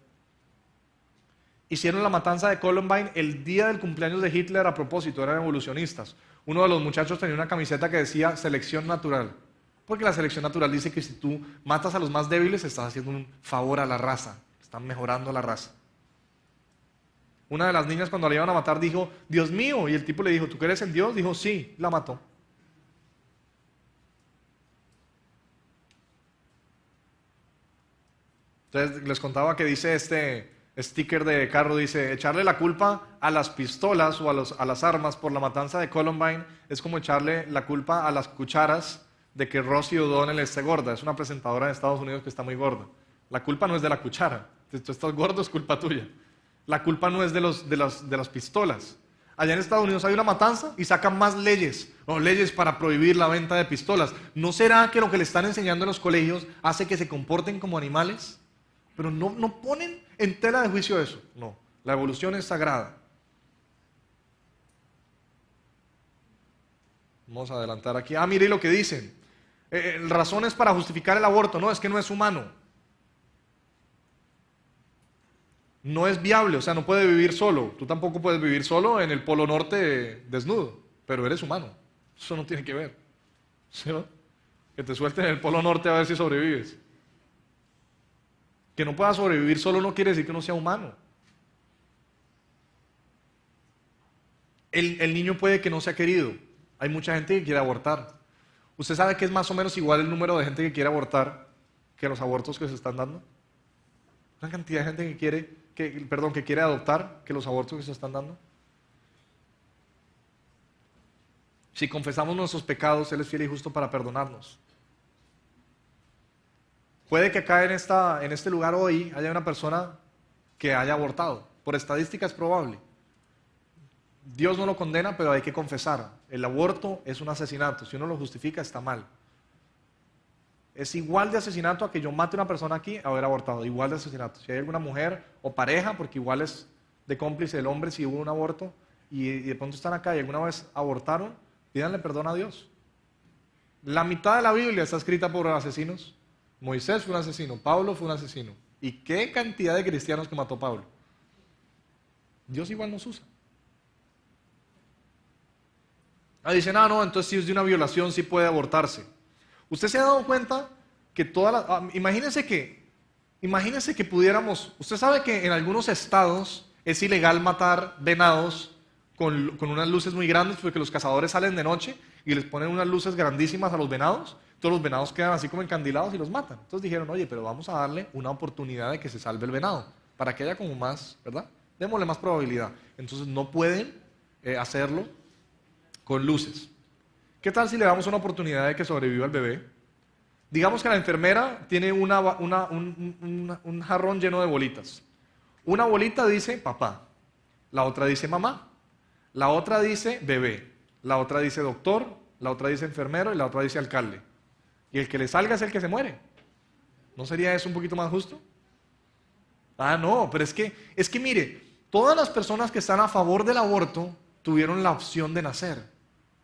[SPEAKER 1] Hicieron la matanza de Columbine el día del cumpleaños de Hitler a propósito, eran evolucionistas. Uno de los muchachos tenía una camiseta que decía selección natural. Porque la selección natural dice que si tú matas a los más débiles, estás haciendo un favor a la raza, están mejorando la raza. Una de las niñas cuando la iban a matar dijo, Dios mío, y el tipo le dijo, ¿tú crees en Dios? Dijo, sí, la mató. Entonces les contaba que dice este sticker de carro, dice, echarle la culpa a las pistolas o a las armas por la matanza de Columbine es como echarle la culpa a las cucharas de que Rosie O'Donnell esté gorda. Es una presentadora de Estados Unidos que está muy gorda. La culpa no es de la cuchara. Si tú estás gordo es culpa tuya. La culpa no es de las pistolas. Allá en Estados Unidos hay una matanza y sacan más leyes, o leyes para prohibir la venta de pistolas. ¿No será que lo que le están enseñando en los colegios hace que se comporten como animales? Pero no ponen en tela de juicio eso. No, la evolución es sagrada. Vamos a adelantar aquí. Ah, mire lo que dicen. Razones para justificar el aborto. No, es que no es humano. No es viable, o sea, no puede vivir solo. Tú tampoco puedes vivir solo en el Polo Norte desnudo, pero eres humano. Eso no tiene que ver. ¿Sí, no? Que te suelten en el Polo Norte a ver si sobrevives. Que no pueda sobrevivir solo no quiere decir que no sea humano. El niño puede que no sea querido. Hay mucha gente que quiere abortar. ¿Usted sabe que es más o menos igual el número de gente que quiere abortar que los abortos que se están dando? Una cantidad de gente que quiere adoptar que los abortos que se están dando. Si confesamos nuestros pecados, Él es fiel y justo para perdonarnos. Puede que acá en este lugar hoy haya una persona que haya abortado. Por estadística es probable. Dios no lo condena, pero hay que confesar. El aborto es un asesinato. Si uno lo justifica, está mal. Es igual de asesinato a que yo mate a una persona aquí a haber abortado. Igual de asesinato. Si hay alguna mujer o pareja, porque igual es de cómplice el hombre si hubo un aborto, y de pronto están acá y alguna vez abortaron, pídanle perdón a Dios. La mitad de la Biblia está escrita por asesinos. Moisés fue un asesino, Pablo fue un asesino. ¿Y qué cantidad de cristianos que mató Pablo? Dios igual nos usa. Dicen, no, entonces si es de una violación sí puede abortarse. ¿Usted se ha dado cuenta que imagínense que pudiéramos, usted sabe que en algunos estados es ilegal matar venados con unas luces muy grandes porque los cazadores salen de noche y les ponen unas luces grandísimas a los venados, todos los venados quedan así como encandilados y los matan. Entonces dijeron, oye, pero vamos a darle una oportunidad de que se salve el venado, para que haya como más, ¿verdad? Démosle más probabilidad. Entonces no pueden hacerlo con luces. ¿Qué tal si le damos una oportunidad de que sobreviva el bebé? Digamos que la enfermera tiene un jarrón lleno de bolitas. Una bolita dice papá, la otra dice mamá, la otra dice bebé, la otra dice doctor, la otra dice enfermero y la otra dice alcalde. Y el que le salga es el que se muere. ¿No sería eso un poquito más justo? No, pero es que mire, todas las personas que están a favor del aborto tuvieron la opción de nacer.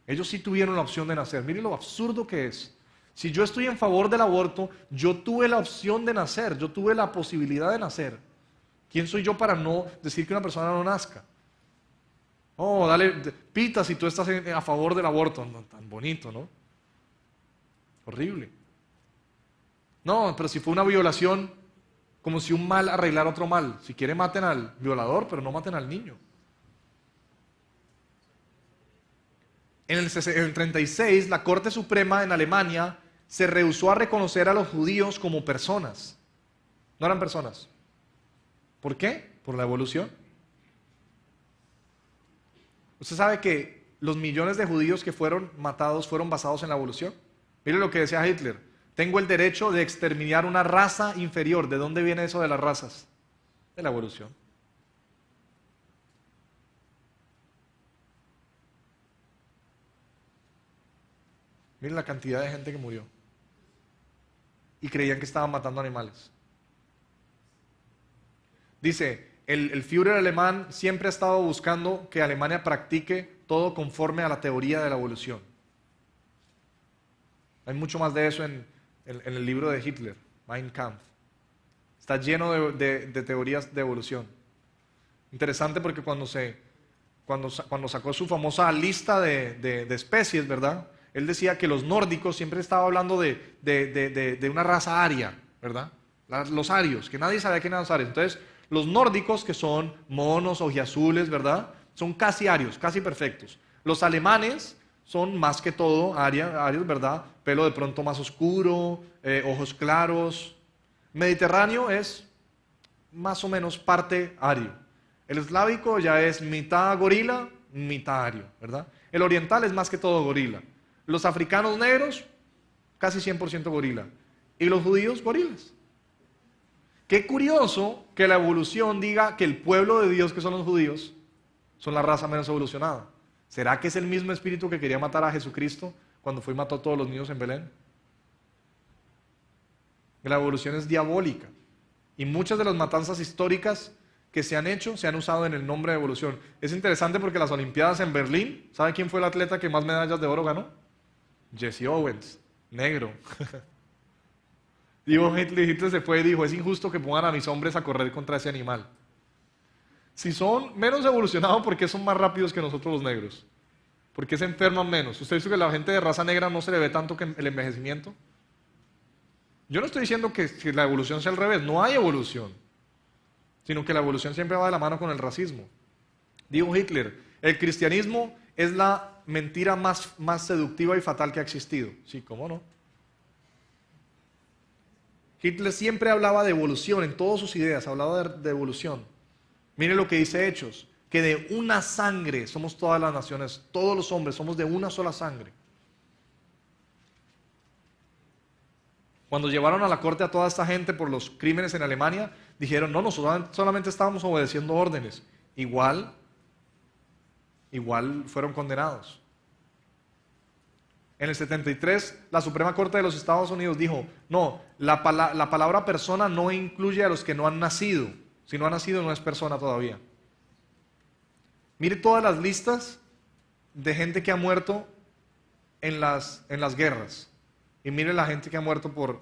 [SPEAKER 1] Ellos sí tuvieron la opción de nacer. Mire lo absurdo que es. Si yo estoy en favor del aborto, yo tuve la opción de nacer, yo tuve la posibilidad de nacer. ¿Quién soy yo para no decir que una persona no nazca? Dale, pita si tú estás a favor del aborto. No, tan bonito, ¿no? Horrible. No, pero si fue una violación, como si un mal arreglara otro mal. Si quiere maten al violador, pero no maten al niño. En el 36, la Corte Suprema en Alemania se rehusó a reconocer a los judíos como personas. No eran personas. ¿Por qué? Por la evolución. ¿Usted sabe que los millones de judíos que fueron matados fueron basados en la evolución? Mire lo que decía Hitler. Tengo el derecho de exterminar una raza inferior. ¿De dónde viene eso de las razas? De la evolución. Miren la cantidad de gente que murió. Y creían que estaban matando animales. Dice, el Führer alemán siempre ha estado buscando que Alemania practique todo conforme a la teoría de la evolución. Hay mucho más de eso en el libro de Hitler, Mein Kampf. Está lleno de teorías de evolución. Interesante porque cuando sacó su famosa lista de especies, ¿verdad? Él decía que los nórdicos, siempre estaba hablando de una raza aria, ¿verdad? Los arios, que nadie sabía quién eran los arios. Entonces, los nórdicos, que son monos, ojiazules, ¿verdad? Son casi arios, casi perfectos. Los alemanes son más que todo arios, ¿verdad? Pelo de pronto más oscuro, ojos claros. Mediterráneo es más o menos parte ario. El eslávico ya es mitad gorila, mitad ario, ¿verdad? El oriental es más que todo gorila. Los africanos negros, casi 100% gorila. Y los judíos, gorilas. Qué curioso que la evolución diga que el pueblo de Dios, que son los judíos, son la raza menos evolucionada. ¿Será que es el mismo espíritu que quería matar a Jesucristo cuando fue y mató a todos los niños en Belén? La evolución es diabólica. Y muchas de las matanzas históricas que se han hecho se han usado en el nombre de evolución. Es interesante porque las Olimpiadas en Berlín, ¿sabe quién fue el atleta que más medallas de oro ganó? Jesse Owens, negro. Hitler se fue y dijo, es injusto que pongan a mis hombres a correr contra ese animal. Si son menos evolucionados, ¿por qué son más rápidos que nosotros los negros? ¿Por qué se enferman menos? ¿Usted dice que la gente de raza negra no se le ve tanto que el envejecimiento? Yo no estoy diciendo que la evolución sea al revés, no hay evolución, sino que la evolución siempre va de la mano con el racismo. Dijo Hitler, el cristianismo es la mentira más seductiva y fatal que ha existido. Sí, ¿cómo no? Hitler siempre hablaba de evolución, en todas sus ideas hablaba de evolución. Mire lo que dice Hechos, que de una sangre somos todas las naciones, todos los hombres somos de una sola sangre. Cuando llevaron a la corte a toda esta gente por los crímenes en Alemania, dijeron, no, nosotros solamente estábamos obedeciendo órdenes. Igual, igual fueron condenados. En el 73, la Suprema Corte de los Estados Unidos dijo, no, la palabra persona no incluye a los que no han nacido. Si no ha nacido, no es persona todavía. Mire todas las listas de gente que ha muerto en las guerras. Y mire la gente que ha muerto por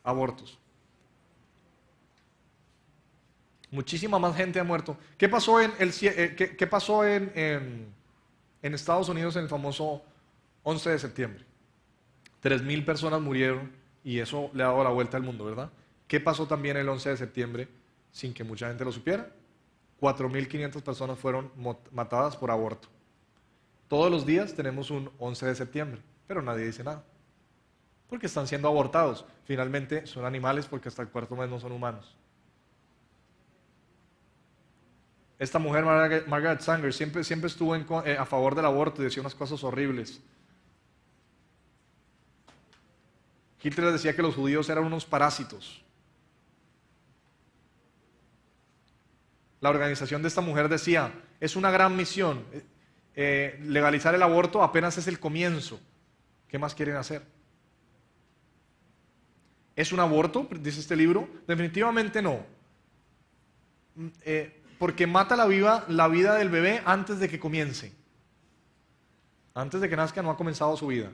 [SPEAKER 1] abortos. Muchísima más gente ha muerto. ¿Qué pasó qué pasó en Estados Unidos en el famoso 11 de septiembre? 3.000 personas murieron y eso le ha dado la vuelta al mundo, ¿verdad? ¿Qué pasó también el 11 de septiembre sin que mucha gente lo supiera? 4.500 personas fueron matadas por aborto. Todos los días tenemos un 11 de septiembre, pero nadie dice nada. Porque están siendo abortados. Finalmente son animales porque hasta el cuarto mes no son humanos. Esta mujer, Margaret Sanger, siempre estuvo a favor del aborto y decía unas cosas horribles. Hitler decía que los judíos eran unos parásitos. La organización de esta mujer decía, es una gran misión, legalizar el aborto apenas es el comienzo. ¿Qué más quieren hacer? ¿Es un aborto? Dice este libro. Definitivamente no. Porque mata la vida del bebé antes de que comience. Antes de que nazca no ha comenzado su vida.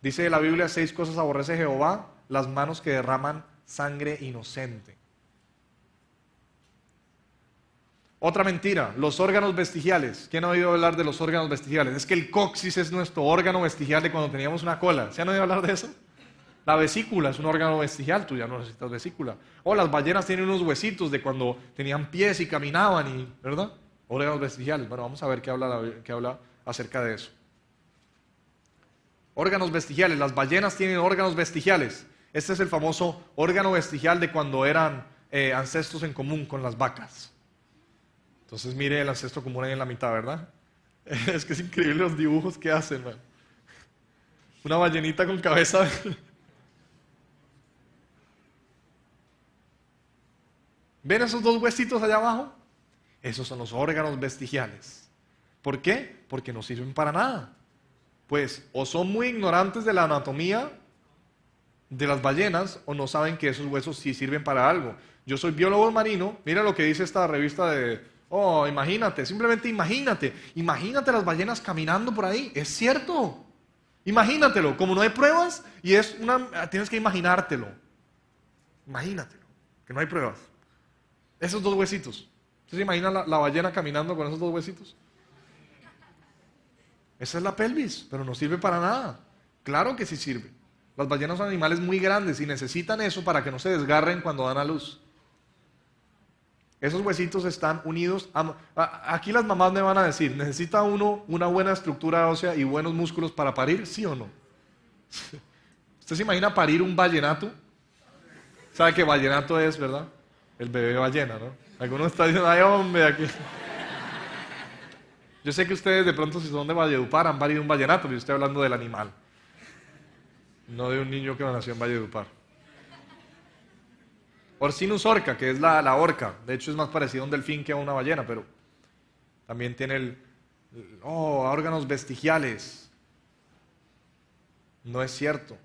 [SPEAKER 1] Dice la Biblia, 6 cosas aborrece Jehová, las manos que derraman sangre inocente. Otra mentira, los órganos vestigiales. ¿Quién ha oído hablar de los órganos vestigiales? Es que el coxis es nuestro órgano vestigial de cuando teníamos una cola. ¿Se han oído hablar de eso? La vesícula es un órgano vestigial, tú ya no necesitas vesícula. O las ballenas tienen unos huesitos de cuando tenían pies y caminaban, ¿verdad? Órganos vestigiales. Bueno, vamos a ver qué habla acerca de eso. Órganos vestigiales, las ballenas tienen órganos vestigiales. Este es el famoso órgano vestigial de cuando eran ancestros en común con las vacas. Entonces mire el ancestro común ahí en la mitad, ¿verdad? Es que es increíble los dibujos que hacen, man. Una ballenita con cabeza. ¿Ven esos 2 huesitos allá abajo? Esos son los órganos vestigiales. ¿Por qué? Porque no sirven para nada. Pues o son muy ignorantes de la anatomía de las ballenas o no saben que esos huesos sí sirven para algo. Yo soy biólogo marino, mira lo que dice esta revista imagínate, simplemente imagínate las ballenas caminando por ahí, es cierto, imagínatelo, como no hay pruebas tienes que imaginártelo, que no hay pruebas. Esos 2 huesitos, ¿usted se imagina la ballena caminando con esos 2 huesitos? Esa es la pelvis, pero no sirve para nada. Claro que sí sirve. Las ballenas son animales muy grandes y necesitan eso para que no se desgarren cuando dan a luz. Esos huesitos están unidos. Aquí las mamás me van a decir, ¿necesita uno una buena estructura ósea y buenos músculos para parir? ¿Sí o no? ¿Usted se imagina parir un vallenato? ¿Sabe qué vallenato es, verdad? El bebé ballena, ¿no? Algunos están diciendo, ay hombre, aquí... Yo sé que ustedes de pronto si son de Valledupar han parido un vallenato, pero yo estoy hablando del animal. No de un niño que nació en Valledupar. Orcinus orca, que es la orca. De hecho es más parecido a un delfín que a una ballena, pero también tiene órganos vestigiales. No es cierto.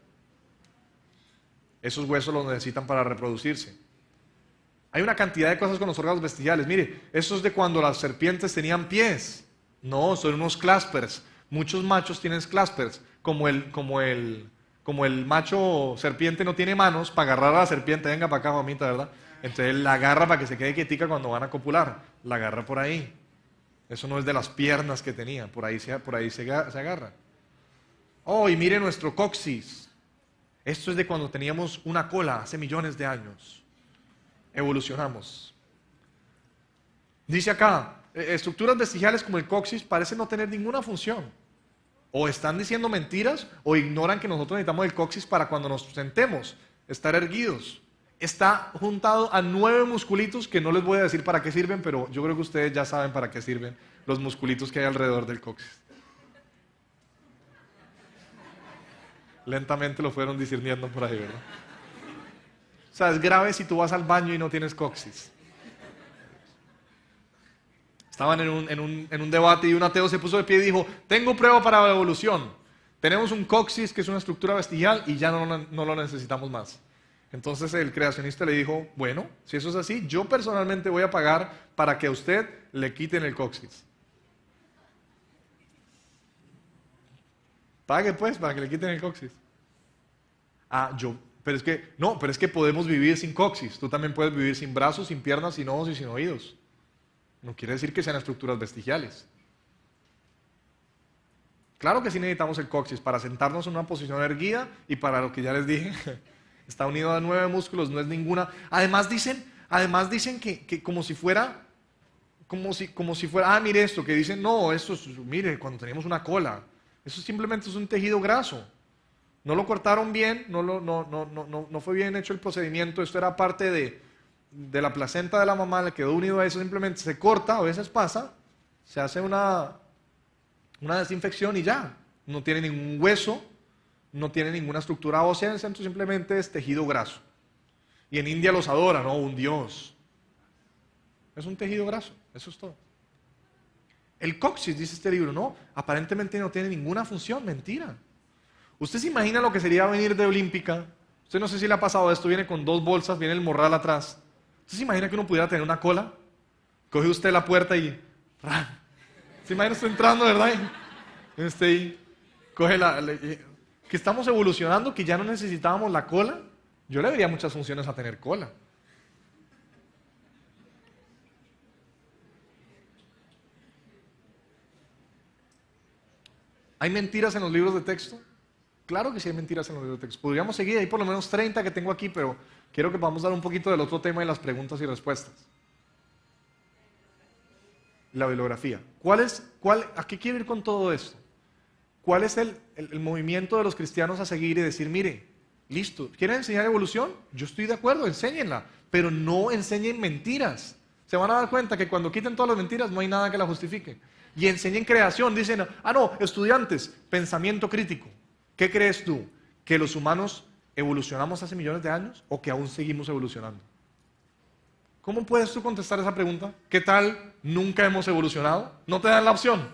[SPEAKER 1] Esos huesos los necesitan para reproducirse. Hay una cantidad de cosas con los órganos vestigiales. Mire, eso es de cuando las serpientes tenían pies. No, son unos claspers. Muchos machos tienen claspers. Como el macho serpiente no tiene manos para agarrar a la serpiente, venga para acá, mamita, ¿verdad? Entonces él la agarra para que se quede quietica cuando van a copular. La agarra por ahí. Eso no es de las piernas que tenía, por ahí se agarra. Y mire nuestro coxis. Esto es de cuando teníamos una cola, hace millones de años. Evolucionamos. Dice acá, estructuras vestigiales como el coxis parecen no tener ninguna función. O están diciendo mentiras o ignoran que nosotros necesitamos el coxis para cuando nos sentemos, estar erguidos. Está juntado a 9 musculitos que no les voy a decir para qué sirven, pero yo creo que ustedes ya saben para qué sirven los musculitos que hay alrededor del coxis. Lentamente lo fueron discerniendo por ahí, ¿verdad? O sea, es grave si tú vas al baño y no tienes coxis. Estaban en un debate y un ateo se puso de pie y dijo, tengo prueba para la evolución. Tenemos un coxis que es una estructura vestigial y ya no lo necesitamos más. Entonces el creacionista le dijo, bueno, si eso es así, yo personalmente voy a pagar para que a usted le quiten el coxis. Pague pues para que le quiten el coxis. Pero es que podemos vivir sin coxis. Tú también puedes vivir sin brazos, sin piernas, sin ojos y sin oídos. No quiere decir que sean estructuras vestigiales. Claro que sí necesitamos el coxis para sentarnos en una posición erguida y para lo que ya les dije, está unido a 9 músculos, no es ninguna. Además dicen que como si fuera, mire esto, que dicen, no, mire, cuando teníamos una cola, eso simplemente es un tejido graso. No lo cortaron bien, no fue bien hecho el procedimiento, esto era parte de la placenta de la mamá, le quedó unido a eso, simplemente se corta, a veces pasa, se hace una desinfección y ya. No tiene ningún hueso, no tiene ninguna estructura ósea en el centro, simplemente es tejido graso. Y en India los adoran, ¿no? Un dios. Es un tejido graso, eso es todo. El coxis, dice este libro, no, aparentemente no tiene ninguna función, mentira. ¿Usted se imagina lo que sería venir de Olímpica? Usted no sé si le ha pasado esto, viene con 2 bolsas, viene el morral atrás. ¿Usted se imagina que uno pudiera tener una cola? Coge usted la puerta y... ¿Se imagina usted entrando, verdad? Y coge que estamos evolucionando, que ya no necesitábamos la cola. Yo le vería muchas funciones a tener cola. ¿Hay mentiras en los libros de texto? Claro que sí hay mentiras en los libros de texto. Podríamos seguir, hay por lo menos 30 que tengo aquí, pero quiero que podamos dar un poquito del otro tema de las preguntas y respuestas. La bibliografía. ¿A qué quiero ir con todo esto? ¿Cuál es el movimiento de los cristianos a seguir y decir, mire, listo, ¿quieren enseñar evolución? Yo estoy de acuerdo, enséñenla, pero no enseñen mentiras. Se van a dar cuenta que cuando quiten todas las mentiras no hay nada que la justifique. Y enseñen creación, dicen, no, estudiantes, pensamiento crítico. ¿Qué crees tú? ¿Que los humanos evolucionamos hace millones de años o que aún seguimos evolucionando? ¿Cómo puedes tú contestar esa pregunta? ¿Qué tal nunca hemos evolucionado? No te dan la opción.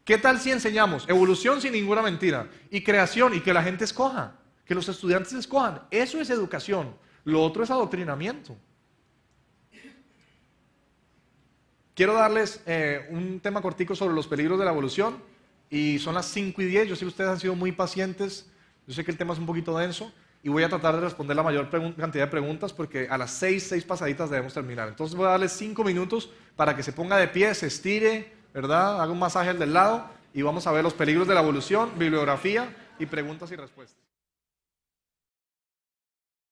[SPEAKER 1] ¿Qué tal si enseñamos evolución sin ninguna mentira y creación y que la gente escoja? Que los estudiantes escojan. Eso es educación. Lo otro es adoctrinamiento. Quiero darles un tema cortico sobre los peligros de la evolución y son las 5:10. Yo sé que ustedes han sido muy pacientes. Yo sé que el tema es un poquito denso y voy a tratar de responder la mayor cantidad de preguntas porque a las 6 pasaditas debemos terminar. Entonces voy a darles 5 minutos para que se ponga de pie, se estire, ¿verdad? Haga un masaje al del lado y vamos a ver los peligros de la evolución, bibliografía y preguntas y respuestas.